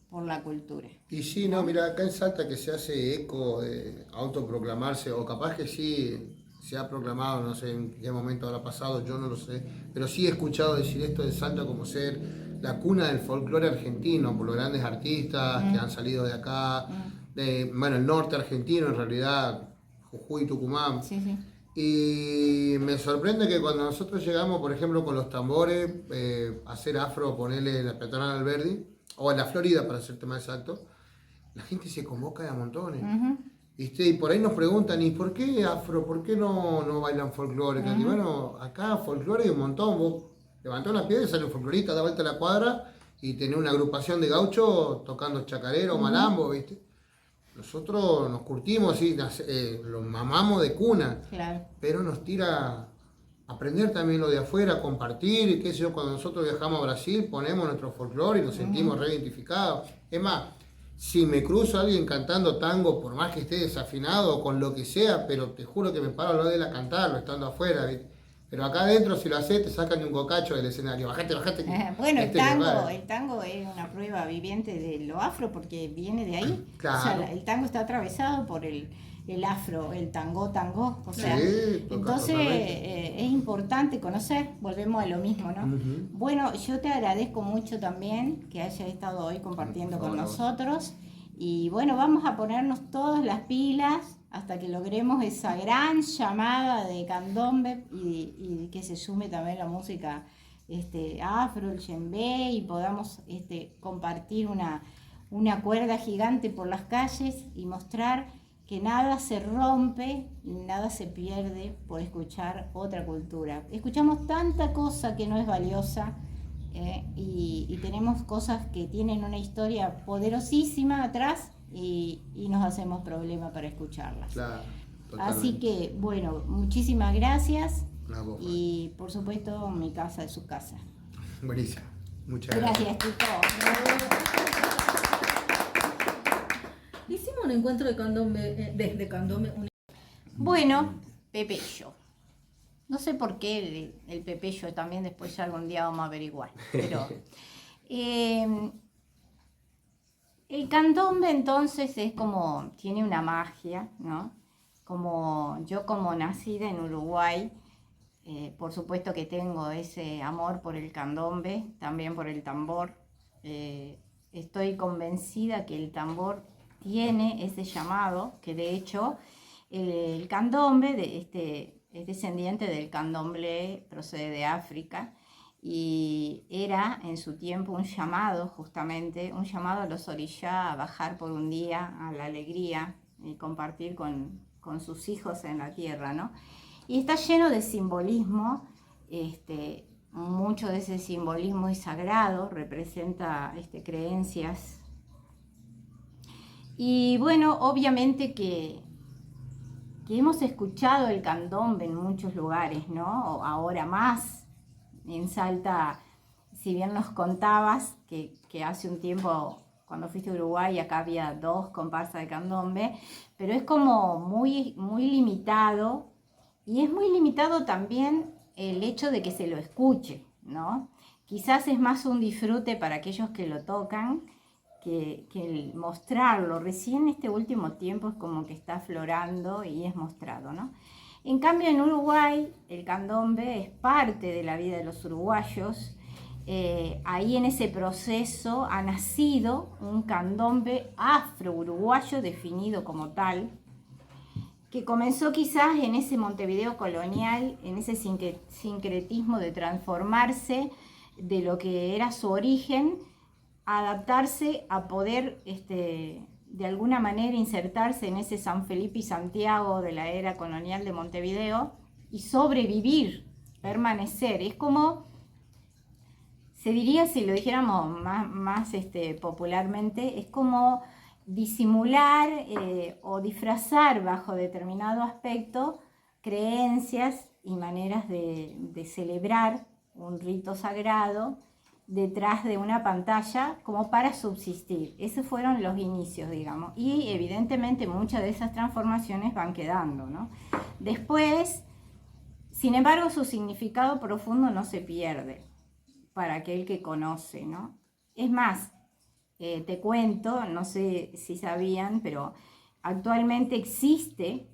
por la cultura.
Y sí, no, mira, acá en Salta que se hace eco de autoproclamarse, o capaz que sí se ha proclamado, no sé en qué momento habrá pasado, yo no lo sé, pero sí he escuchado decir esto de Salta como ser la cuna del folclore argentino, por los grandes artistas que han salido de acá, bueno, el norte argentino en realidad, Jujuy, Tucumán.
Sí, sí.
Y me sorprende que cuando nosotros llegamos, por ejemplo, con los tambores, a hacer afro, ponerle la peatonal Alberdi, o en la Florida, para ser más exacto, la gente se convoca de a montones. ¿Viste? Y por ahí nos preguntan, ¿y por qué afro? ¿Por qué no bailan folclore? Y bueno, acá folclore hay un montón. Vos levantás una piedra y sale un folclorista, da vuelta a la cuadra y tenés una agrupación de gauchos tocando chacarero, malambo, ¿viste? Nosotros nos curtimos, ¿sí? Los mamamos de cuna,
Claro.
pero nos tira aprender también lo de afuera, compartir, y qué sé yo, cuando nosotros viajamos a Brasil ponemos nuestro folclore y nos sentimos reidentificados. Es más, si me cruzo a alguien cantando tango, por más que esté desafinado o con lo que sea, pero te juro que me paro a lo de él a cantarlo estando afuera, ¿viste? Pero acá adentro si lo haces te sacan de un cocacho del escenario, bajate.
Bueno,
el
tango es una prueba viviente de lo afro porque viene de ahí.
Claro.
O sea, el tango está atravesado por el afro, el tango. O sea,
Sí,
entonces es importante conocer, volvemos a lo mismo, ¿no? Bueno, yo te agradezco mucho también que hayas estado hoy compartiendo con nosotros. Y bueno, vamos a ponernos todas las pilas hasta que logremos esa gran llamada de candombe y que se sume también la música afro, el djembe, y podamos compartir una cuerda gigante por las calles y mostrar que nada se rompe y nada se pierde por escuchar otra cultura. Escuchamos tanta cosa que no es valiosa. Y tenemos cosas que tienen una historia poderosísima atrás y nos hacemos problema para escucharlas.
Claro,
así que, bueno, muchísimas gracias y
Juan.
por supuesto mi casa es su casa.
Buenísimo, muchas gracias.
Gracias, chicos.
Hicimos un encuentro de candombe, de candombe.
Bueno, Pepeyo. No sé por qué el Pepeyo también, después ya algún día vamos a averiguar. Pero el candombe entonces es como, tiene una magia, ¿no? Como yo como nacida en Uruguay, por supuesto que tengo ese amor por el candombe, también por el tambor. Estoy convencida que el tambor tiene ese llamado, que de hecho el candombe es descendiente del candomblé, procede de África y era en su tiempo un llamado, justamente, un llamado a los orishá a bajar por un día a la alegría y compartir con sus hijos en la tierra, ¿no? Y está lleno de simbolismo, mucho de ese simbolismo es sagrado, representa creencias. Y bueno, obviamente que hemos escuchado el candombe en muchos lugares, ¿no? Ahora más en Salta, si bien nos contabas que hace un tiempo, cuando fuiste a Uruguay, acá había 2 comparsas de candombe, pero es como muy, muy limitado, y es muy limitado también el hecho de que se lo escuche, ¿no? Quizás es más un disfrute para aquellos que lo tocan, que el mostrarlo. Recién este último tiempo es como que está aflorando y es mostrado, ¿no? En cambio en Uruguay el candombe es parte de la vida de los uruguayos. Ahí en ese proceso ha nacido un candombe afro-uruguayo definido como tal, que comenzó quizás en ese Montevideo colonial, en ese sincretismo de transformarse de lo que era su origen, adaptarse a poder de alguna manera insertarse en ese San Felipe y Santiago de la era colonial de Montevideo y sobrevivir, permanecer. Es como, se diría, si lo dijéramos más popularmente, es como disimular o disfrazar bajo determinado aspecto creencias y maneras de celebrar un rito sagrado detrás de una pantalla como para subsistir. Esos fueron los inicios, digamos. Y evidentemente muchas de esas transformaciones van quedando, ¿no? Después, sin embargo, su significado profundo no se pierde para aquel que conoce, ¿no? Es más, te cuento, no sé si sabían, pero actualmente existe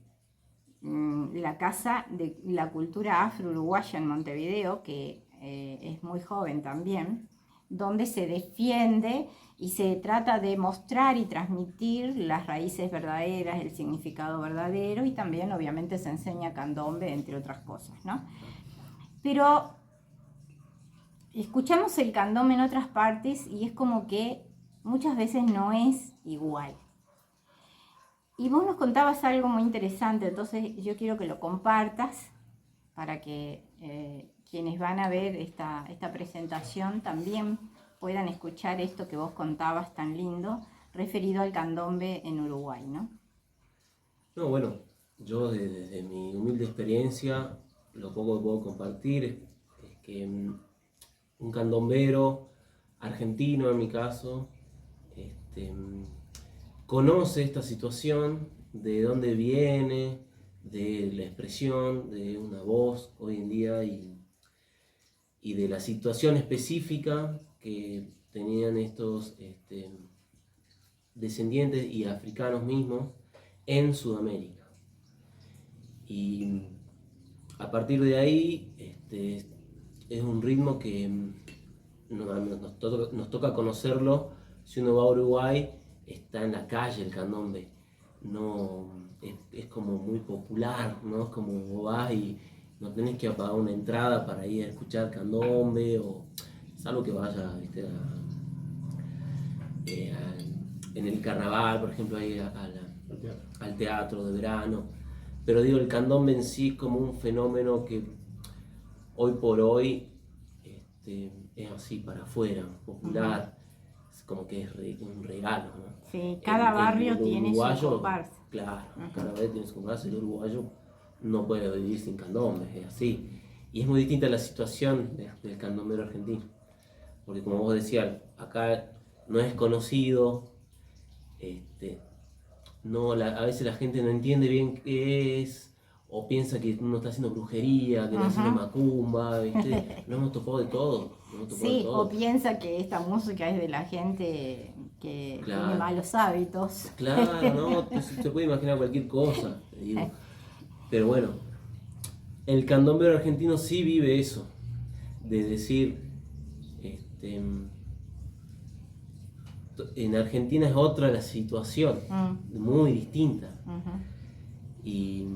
la Casa de la Cultura Afro-Uruguaya en Montevideo, que es muy joven también, donde se defiende y se trata de mostrar y transmitir las raíces verdaderas, el significado verdadero, y también obviamente se enseña candombe, entre otras cosas, ¿no? Pero escuchamos el candombe en otras partes y es como que muchas veces no es igual. Y vos nos contabas algo muy interesante, entonces yo quiero que lo compartas para que quienes van a ver esta presentación también puedan escuchar esto que vos contabas tan lindo, referido al candombe en Uruguay, ¿no?
No, bueno, yo desde mi humilde experiencia, lo poco que puedo compartir es que un candombero argentino, en mi caso, conoce esta situación, de dónde viene, de la expresión de una voz hoy en día y de la situación específica que tenían estos descendientes y africanos mismos en Sudamérica. Y a partir de ahí es un ritmo que nos toca conocerlo. Si uno va a Uruguay, está en la calle el candombe. No, es como muy popular, ¿no? Es como vos vas y no tenés que pagar una entrada para ir a escuchar candombe, o salvo que vaya, ¿viste? En el carnaval, por ejemplo, ahí al teatro de verano. Pero digo, el candombe en sí es como un fenómeno que hoy por hoy es así para afuera, popular. Es como que es un regalo, ¿no?
Sí, cada barrio tiene su comparsa.
Claro, cada vez tiene su comparsa. El uruguayo no puede vivir sin candombe, es así. Y es muy distinta la situación del candombero argentino. Porque como vos decías, acá no es conocido, a veces la gente no entiende bien qué es, o piensa que uno está haciendo brujería, que está haciendo macumba, ¿viste? Nos hemos topado de todo.
Sí, o piensa que esta música es de la gente que tiene malos hábitos.
Claro, no, se puede imaginar cualquier cosa, te digo. Pero bueno, el candombero argentino sí vive eso, de decir, en Argentina es otra la situación, muy distinta. Y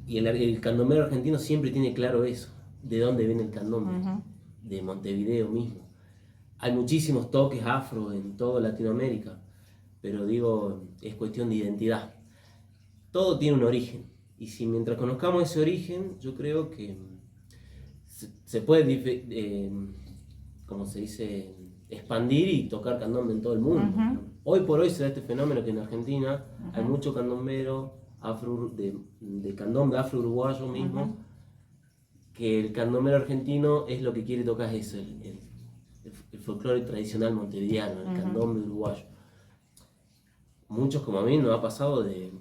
el candombero argentino siempre tiene claro eso, de dónde viene el candombe, de Montevideo mismo. Hay muchísimos toques afro en toda Latinoamérica, pero digo, es cuestión de identidad. Todo tiene un origen, y si mientras conozcamos ese origen, yo creo que se puede, como se dice, expandir y tocar candombe en todo el mundo. Hoy por hoy se da este fenómeno que en Argentina hay mucho candombero de candombe afro-uruguayo mismo, que el candombero argentino es lo que quiere tocar, es el folclore tradicional montevideano, el candombe uruguayo. Muchos como a mí nos ha pasado de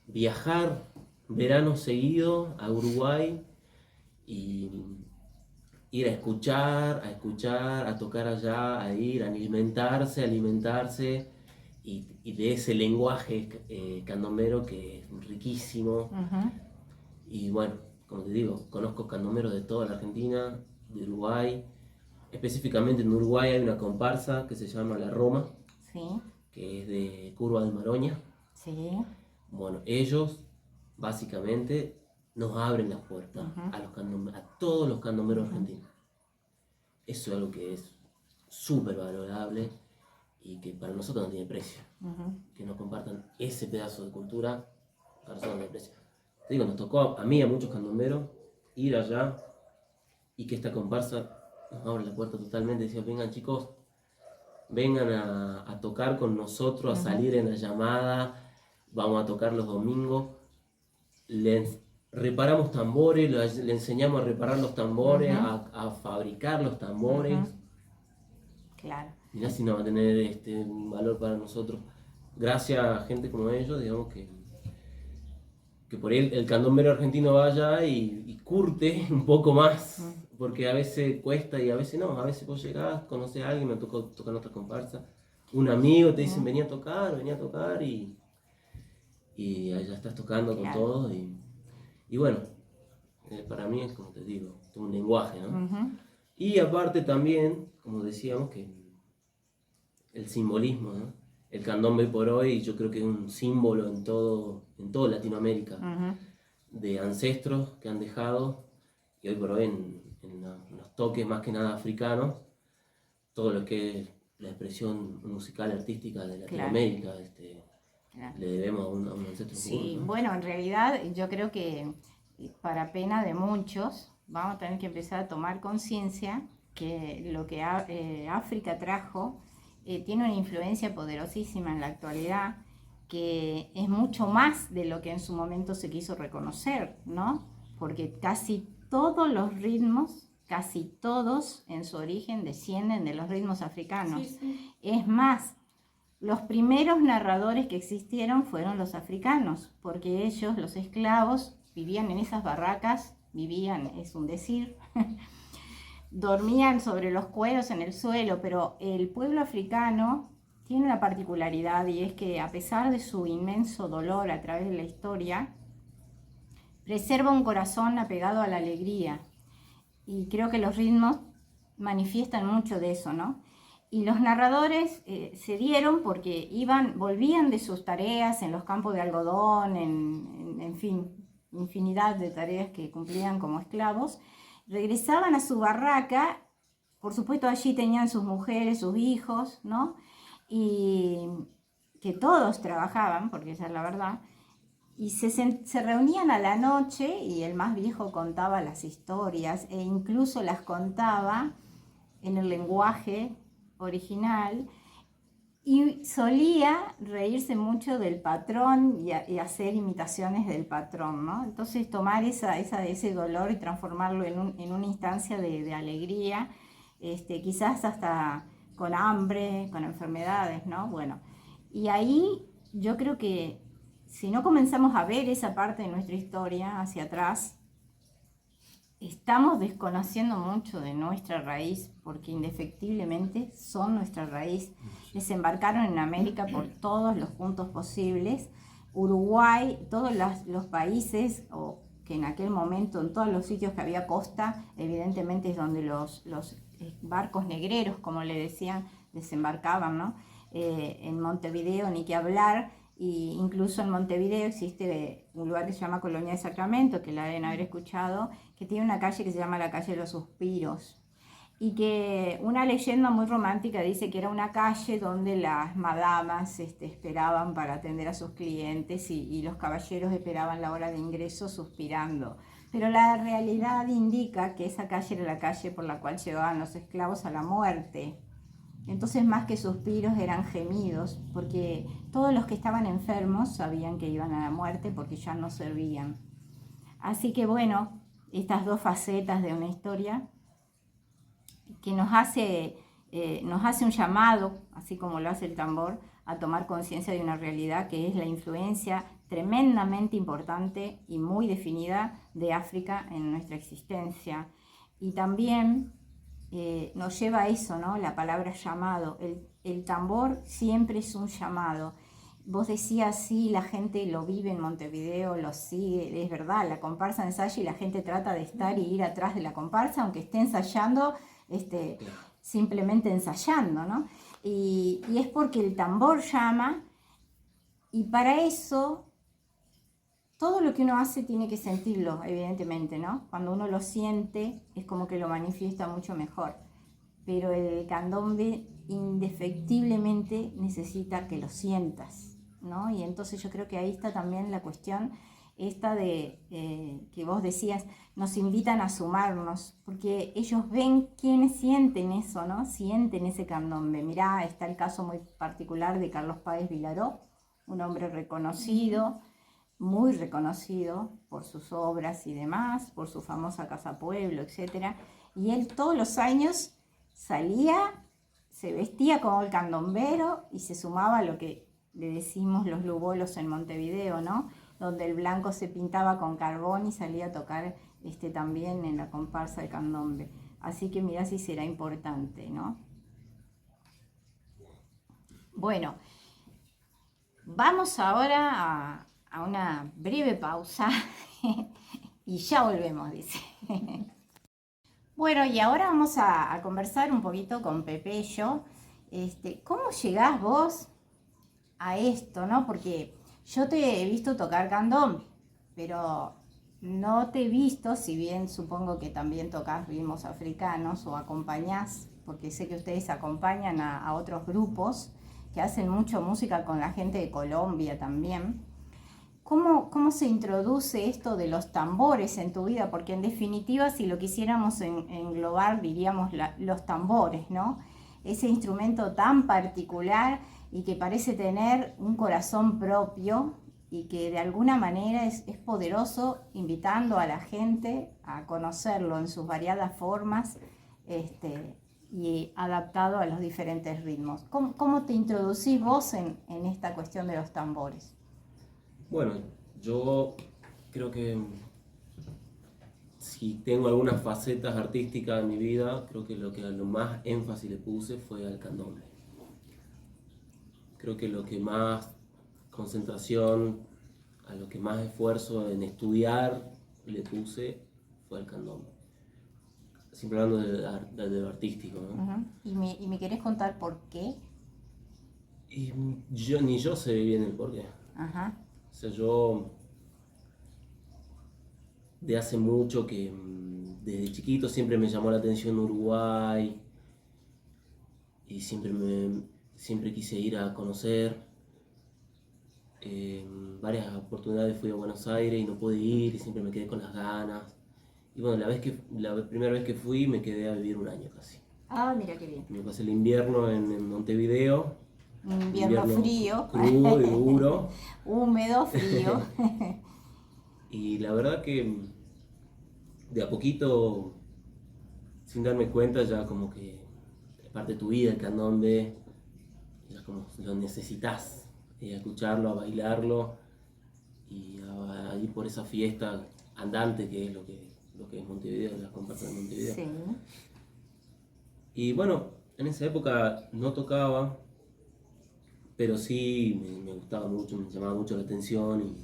viajar veranos seguidos a Uruguay y ir a escuchar, a tocar allá, a ir a alimentarse y de ese lenguaje candombero que es riquísimo. Y bueno, como te digo, conozco candomberos de toda la Argentina, de Uruguay. Específicamente en Uruguay hay una comparsa que se llama La Roma, que es de Curva de Maroña. Bueno, ellos básicamente nos abren las puertas a todos los candomberos argentinos. Eso es algo que es súper valorable y que para nosotros no tiene precio. Que nos compartan ese pedazo de cultura, para nosotros no tiene precio. Te digo, nos tocó a mí, a muchos candomberos, ir allá y que esta comparsa nos abre la puerta totalmente. Decían, vengan chicos, vengan a tocar con nosotros, a salir en la llamada, vamos a tocar los domingos. Les reparamos tambores, le enseñamos a reparar los tambores, a fabricar los tambores.
Claro.
Mirá si no va a tener un valor para nosotros. Gracias a gente como ellos, digamos que por ahí el candombero argentino vaya y curte un poco más, porque a veces cuesta y a veces no. A veces vos llegás, conoces a alguien, me tocó tocar en otra comparsa, un amigo te dice venía a tocar y allá estás tocando con todos y bueno, para mí es como te digo, un lenguaje, ¿no? Y aparte también, como decíamos, que el simbolismo, ¿no? El candombe por hoy yo creo que es un símbolo en todo Latinoamérica, de ancestros que han dejado, y hoy por hoy en los toques más que nada africanos, todo lo que es la expresión musical artística de Latinoamérica, le debemos a un ancestro.
Sí,
¿no?
bueno, en realidad yo creo que para pena de muchos vamos a tener que empezar a tomar conciencia que lo que África trajo tiene una influencia poderosísima en la actualidad, que es mucho más de lo que en su momento se quiso reconocer, ¿no? Porque casi todos los ritmos, casi todos en su origen descienden de los ritmos africanos.
Sí, sí.
Es más, los primeros narradores que existieron fueron los africanos, porque ellos, los esclavos, vivían en esas barracas, es un decir, dormían sobre los cueros en el suelo, pero el pueblo africano tiene una particularidad y es que a pesar de su inmenso dolor a través de la historia, preserva un corazón apegado a la alegría. Y creo que los ritmos manifiestan mucho de eso, ¿no? Y los narradores se dieron porque volvían de sus tareas en los campos de algodón, en fin, infinidad de tareas que cumplían como esclavos. Regresaban a su barraca, por supuesto allí tenían sus mujeres, sus hijos, ¿no? Y que todos trabajaban, porque esa es la verdad, y se reunían a la noche y el más viejo contaba las historias e incluso las contaba en el lenguaje original y solía reírse mucho del patrón y hacer imitaciones del patrón, ¿no? Entonces tomar ese dolor y transformarlo en una instancia de alegría, quizás hasta con hambre, con enfermedades, ¿no? Bueno, y ahí yo creo que si no comenzamos a ver esa parte de nuestra historia hacia atrás, estamos desconociendo mucho de nuestra raíz, porque indefectiblemente son nuestra raíz. Desembarcaron en América por todos los puntos posibles. Uruguay, todos los países, o que en aquel momento, en todos los sitios que había costa, evidentemente es donde los barcos negreros, como le decían, desembarcaban, ¿no? En Montevideo, ni que hablar. Y incluso en Montevideo existe un lugar que se llama Colonia de Sacramento, que la deben haber escuchado, que tiene una calle que se llama la calle de los Suspiros, y que una leyenda muy romántica dice que era una calle donde las madamas esperaban para atender a sus clientes y los caballeros esperaban la hora de ingreso suspirando. Pero la realidad indica que esa calle era la calle por la cual llevaban los esclavos a la muerte. Entonces, más que suspiros, eran gemidos, porque todos los que estaban enfermos sabían que iban a la muerte porque ya no servían. Así que bueno, estas dos facetas de una historia que nos hace un llamado, así como lo hace el tambor, a tomar conciencia de una realidad que es la influencia tremendamente importante y muy definida de África en nuestra existencia. Y también nos lleva a eso, ¿no? La palabra llamado. El tambor siempre es un llamado. Vos decías, sí, la gente lo vive en Montevideo, lo sigue, es verdad, la comparsa ensaya y la gente trata de estar y ir atrás de la comparsa, aunque esté ensayando, simplemente ensayando, ¿no? Y es porque el tambor llama, y para eso todo lo que uno hace tiene que sentirlo, evidentemente, ¿no? Cuando uno lo siente, es como que lo manifiesta mucho mejor. Pero el candombe indefectiblemente necesita que lo sientas, ¿no? Y entonces yo creo que ahí está también la cuestión esta de que vos decías, nos invitan a sumarnos, porque ellos ven quienes sienten eso, ¿no? Sienten ese candombe. Mirá, está el caso muy particular de Carlos Páez Vilaró, un hombre reconocido, muy reconocido por sus obras y demás, por su famosa Casa Pueblo, etc. Y él todos los años salía, se vestía como el candombero y se sumaba a lo que le decimos los lubolos en Montevideo, ¿no? Donde el blanco se pintaba con carbón y salía a tocar también en la comparsa de candombe. Así que mirá si será importante, ¿no? Bueno, vamos ahora a una breve pausa y ya volvemos, dice. Bueno, y ahora vamos a conversar un poquito con Pepe y yo. ¿Cómo llegás vos a esto, no? Porque yo te he visto tocar candombe, pero no te he visto, si bien supongo que también tocas ritmos africanos o acompañás, porque sé que ustedes acompañan a otros grupos que hacen mucho música con la gente de Colombia también. ¿Cómo se introduce esto de los tambores en tu vida? Porque en definitiva, si lo quisiéramos englobar, diríamos los tambores, ¿no? Ese instrumento tan particular y que parece tener un corazón propio y que de alguna manera es poderoso, invitando a la gente a conocerlo en sus variadas formas y adaptado a los diferentes ritmos. ¿Cómo te introducís vos en esta cuestión de los tambores?
Bueno, yo creo que si tengo algunas facetas artísticas en mi vida, creo que lo más énfasis le puse fue al candombe. Creo que lo que más concentración, a lo que más esfuerzo en estudiar le puse fue al candombe. Siempre hablando de lo artístico, ¿no?
Uh-huh. ¿Y me querés contar por qué?
Y ni yo sé bien el por qué.
Ajá.
O sea, yo de hace mucho que desde chiquito siempre me llamó la atención Uruguay y siempre quise ir a conocer. Varias oportunidades fui a Buenos Aires y no pude ir y siempre me quedé con las ganas. Y bueno, la primera vez que fui me quedé a vivir un año casi.
Ah, mira qué bien.
Me pasé el invierno en Montevideo.
Un invierno frío.
Crudo y duro.
Húmedo, frío.
Y la verdad que de a poquito, sin darme cuenta, ya como que es parte de tu vida el candombe, ya como lo necesitas, a escucharlo, a bailarlo y a ir por esa fiesta andante que es lo que es Montevideo, las comparsas de Montevideo.
Sí.
Y bueno, en esa época no tocaba, pero sí me gustaba mucho, me llamaba mucho la atención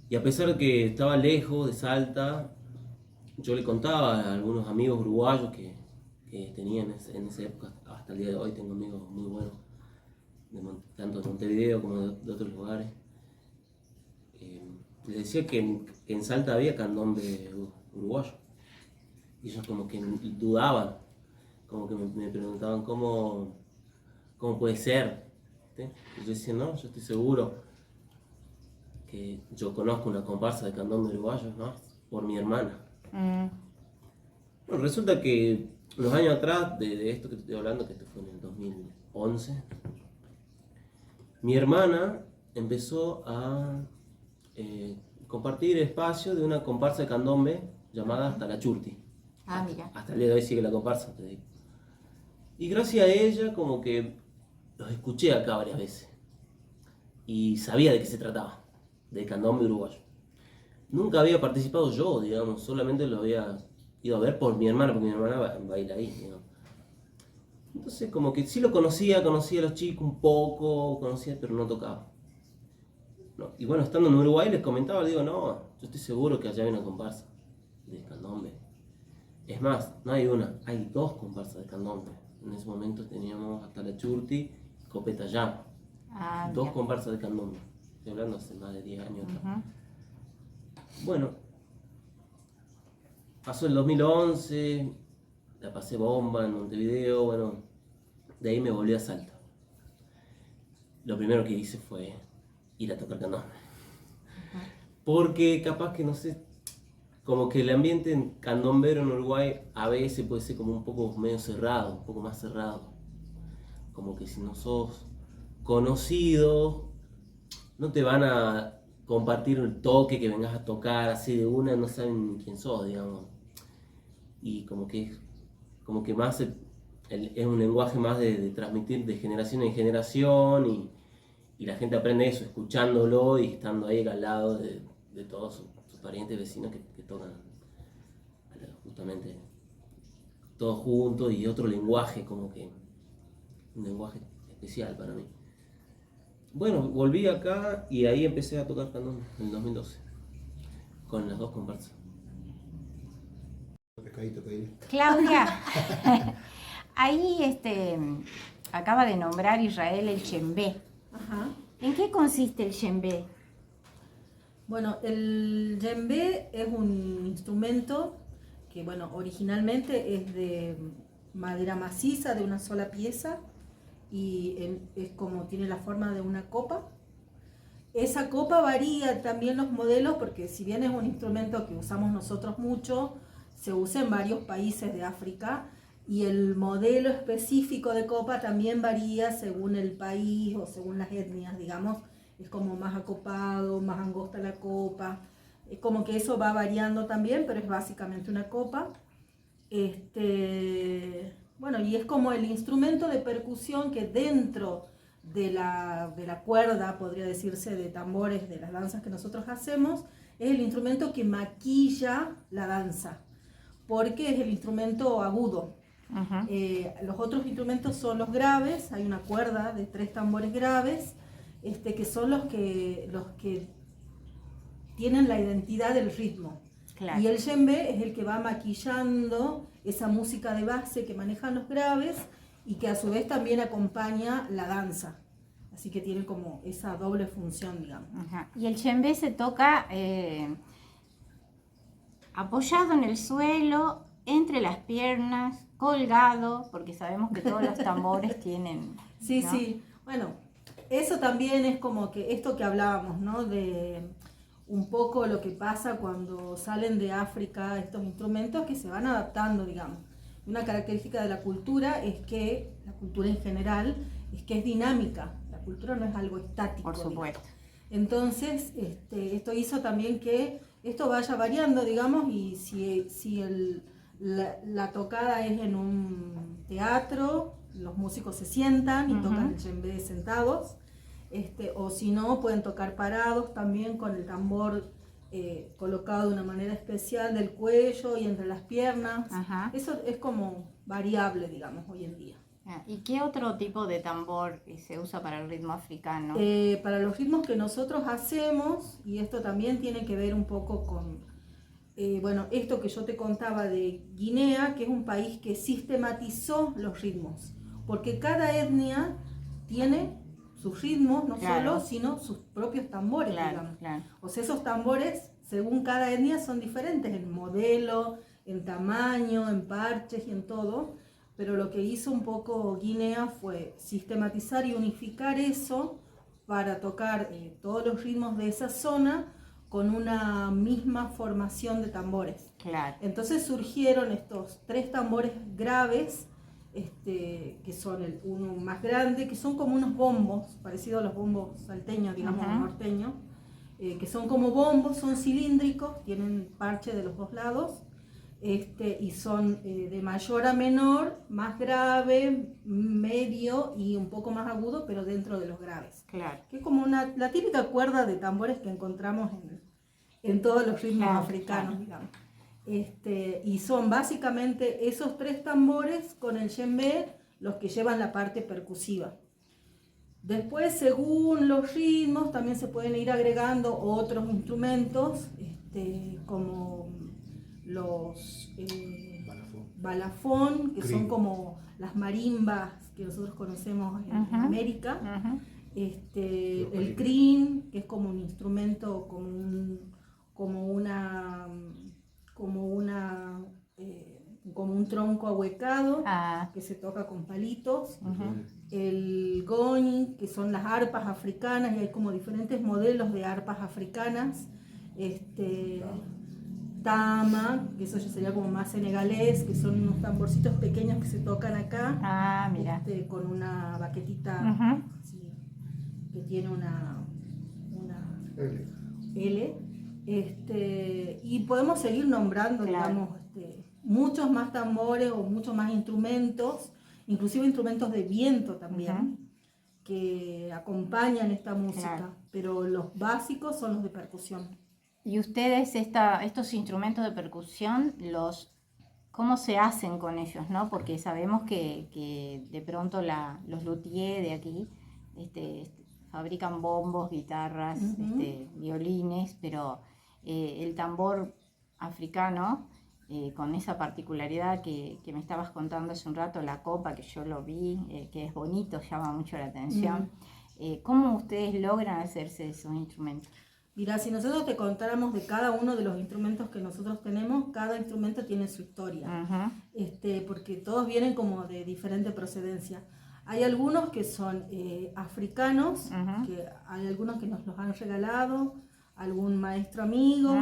y a pesar de que estaba lejos de Salta, yo le contaba a algunos amigos uruguayos que tenía en esa época, hasta el día de hoy tengo amigos muy buenos, tanto de Montevideo como de otros lugares. Les decía que en Salta había candombe uruguayo y ellos como que dudaban, como que me preguntaban cómo puede ser, ¿sí? Y yo decía, no, yo estoy seguro que yo conozco una comparsa de candombe uruguayo, ¿no? Por mi hermana. Bueno, resulta que unos años atrás de esto que te estoy hablando, que esto fue en el 2011, mi hermana empezó a compartir espacio de una comparsa de candombe llamada Hasta la Churti.
Ah, mira.
Hasta el día de hoy sigue la comparsa, te digo. Y gracias a ella como que los escuché acá varias veces. Y sabía de qué se trataba, de candombe uruguayo. Nunca había participado yo, digamos, solamente lo había ido a ver por mi hermana, porque mi hermana baila ahí, digamos. Entonces como que sí lo conocía a los chicos un poco, pero no tocaba. No. Y bueno, estando en Uruguay les comentaba, digo, no, yo estoy seguro que allá hay una comparsa de candombe. Es más, no hay una, hay dos comparsas de candombe. En ese momento teníamos Hasta la Churti y Copeta Llama.
Ah,
Dos
mira.
comparsas de candombe. Estoy hablando hace más de 10 años atrás.
Uh-huh.
Bueno, pasó el 2011, la pasé bomba en Montevideo, bueno, de ahí me volví a Salta. Lo primero que hice fue ir a tocar candombe. Porque capaz que, no sé, como que el ambiente en candombero en Uruguay a veces puede ser como un poco medio cerrado, un poco más cerrado. Como que si no sos conocido, no te van a compartir el toque que vengas a tocar así de una, no saben quién sos, digamos. Y como que más es un lenguaje más de transmitir de generación en generación y la gente aprende eso, escuchándolo y estando ahí al lado de todos sus parientes, vecinos que tocan justamente todos juntos y otro lenguaje, como que un lenguaje especial para mí. Bueno, volví acá y ahí empecé a tocar cantón en el 2012 con las dos comparsas.
Pescadito, pedí.
Claudia, ahí acaba de nombrar Israel el djembe.
Ajá.
¿En qué consiste el djembe?
Bueno, el djembe es un instrumento que, bueno, originalmente es de madera maciza, de una sola pieza, y es como tiene la forma de una copa. Esa copa varía también los modelos, porque si bien es un instrumento que usamos nosotros mucho, se usa en varios países de África, y el modelo específico de copa también varía según el país o según las etnias, digamos. Es como más acopado, más angosta la copa. Es como que eso va variando también, pero es básicamente una copa. Bueno, y es como el instrumento de percusión que dentro de la cuerda, podría decirse, de tambores de las danzas que nosotros hacemos, es el instrumento que maquilla la danza, porque es el instrumento agudo. Los otros instrumentos son los graves, hay una cuerda de 3 tambores graves, que son los que tienen la identidad del ritmo.
Claro.
Y el djembe es el que va maquillando esa música de base que manejan los graves y que a su vez también acompaña la danza. Así que tiene como esa doble función, digamos.
Ajá. Y el djembe se toca apoyado en el suelo, entre las piernas, colgado, porque sabemos que todos los tambores tienen...
Sí,
¿no?
sí. Bueno, eso también es como que esto que hablábamos, ¿no? De un poco lo que pasa cuando salen de África estos instrumentos que se van adaptando, digamos. Una característica de la cultura es que, la cultura en general, es que es dinámica. La cultura no es algo estático.
Por supuesto.
Digamos. Entonces, esto hizo también que esto vaya variando, digamos, y si la tocada es en un teatro, los músicos se sientan y tocan el djembe sentados, o si no, pueden tocar parados también con el tambor colocado de una manera especial del cuello y entre las piernas.
Ajá.
Eso es como variable, digamos, hoy en día.
¿Y qué otro tipo de tambor se usa para el ritmo africano?
Para los ritmos que nosotros hacemos, y esto también tiene que ver un poco con, bueno, esto que yo te contaba de Guinea, que es un país que sistematizó los ritmos, porque cada etnia tiene sus ritmos, no
Claro.
solo, sino sus propios tambores,
Claro,
digamos.
claro.
O sea, esos tambores, según cada etnia, son diferentes en modelo, en tamaño, en parches y en todo. Pero lo que hizo un poco Guinea fue sistematizar y unificar eso para tocar todos los ritmos de esa zona con una misma formación de tambores.
Claro.
Entonces surgieron estos 3 tambores graves, que son uno más grande, que son como unos bombos, parecidos a los bombos salteños, digamos, norteños, que son como bombos, son cilíndricos, tienen parche de los 2 lados. Y son de mayor a menor, más grave, medio y un poco más agudo, pero dentro de los graves.
Claro.
Que es como la típica cuerda de tambores que encontramos en todos los ritmos africanos, digamos. Y son básicamente esos 3 tambores con el djembe los que llevan la parte percusiva. Después, según los ritmos, también se pueden ir agregando otros instrumentos, como los balafón, que son como las marimbas que nosotros conocemos en América, el crin, que es como un instrumento, como un tronco ahuecado, que se toca con palitos, el goni, que son las arpas africanas, y hay como diferentes modelos de arpas africanas, tama, que eso ya sería como más senegalés, que son unos tamborcitos pequeños que se tocan acá,
mira.
con una baquetita así, que tiene
L.
L. Y podemos seguir nombrando,
Claro.
digamos, muchos más tambores o muchos más instrumentos, inclusive instrumentos de viento también, que acompañan esta música,
Claro.
pero los básicos son los de percusión.
Y ustedes estos instrumentos de percusión, ¿cómo se hacen con ellos, no? Porque sabemos que de pronto los luthiers de aquí fabrican bombos, guitarras, violines, pero el tambor africano, con esa particularidad que me estabas contando hace un rato, la copa, que yo lo vi, que es bonito, llama mucho la atención. ¿Cómo ustedes logran hacerse esos instrumentos?
Mira, si nosotros te contáramos de cada uno de los instrumentos que nosotros tenemos, cada instrumento tiene su historia, porque todos vienen como de diferente procedencia. Hay algunos que son africanos, que hay algunos que nos los han regalado, algún maestro amigo,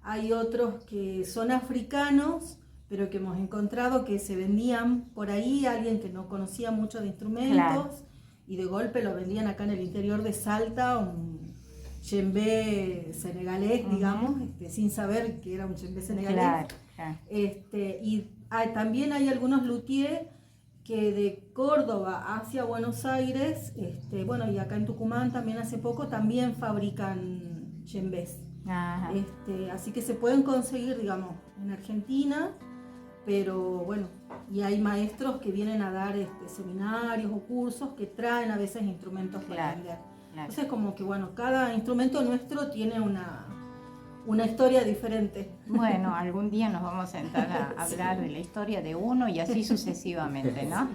hay otros que son africanos, pero que hemos encontrado que se vendían por ahí, alguien que no conocía mucho de instrumentos,
Claro.
y de golpe lo vendían acá en el interior de Salta, un djembe senegalés, digamos, sin saber que era un djembe senegalés.
Claro, claro.
También hay algunos luthiers que de Córdoba hacia Buenos Aires, y acá en Tucumán también hace poco, también fabrican djembes.
Ajá.
Así que se pueden conseguir, digamos, en Argentina, pero bueno, y hay maestros que vienen a dar seminarios o cursos que traen a veces instrumentos para
Claro,
vender.
claro.
Entonces como que bueno, cada instrumento nuestro tiene una historia diferente.
Bueno, algún día nos vamos a sentar a hablar de la historia de uno y así sucesivamente, ¿no?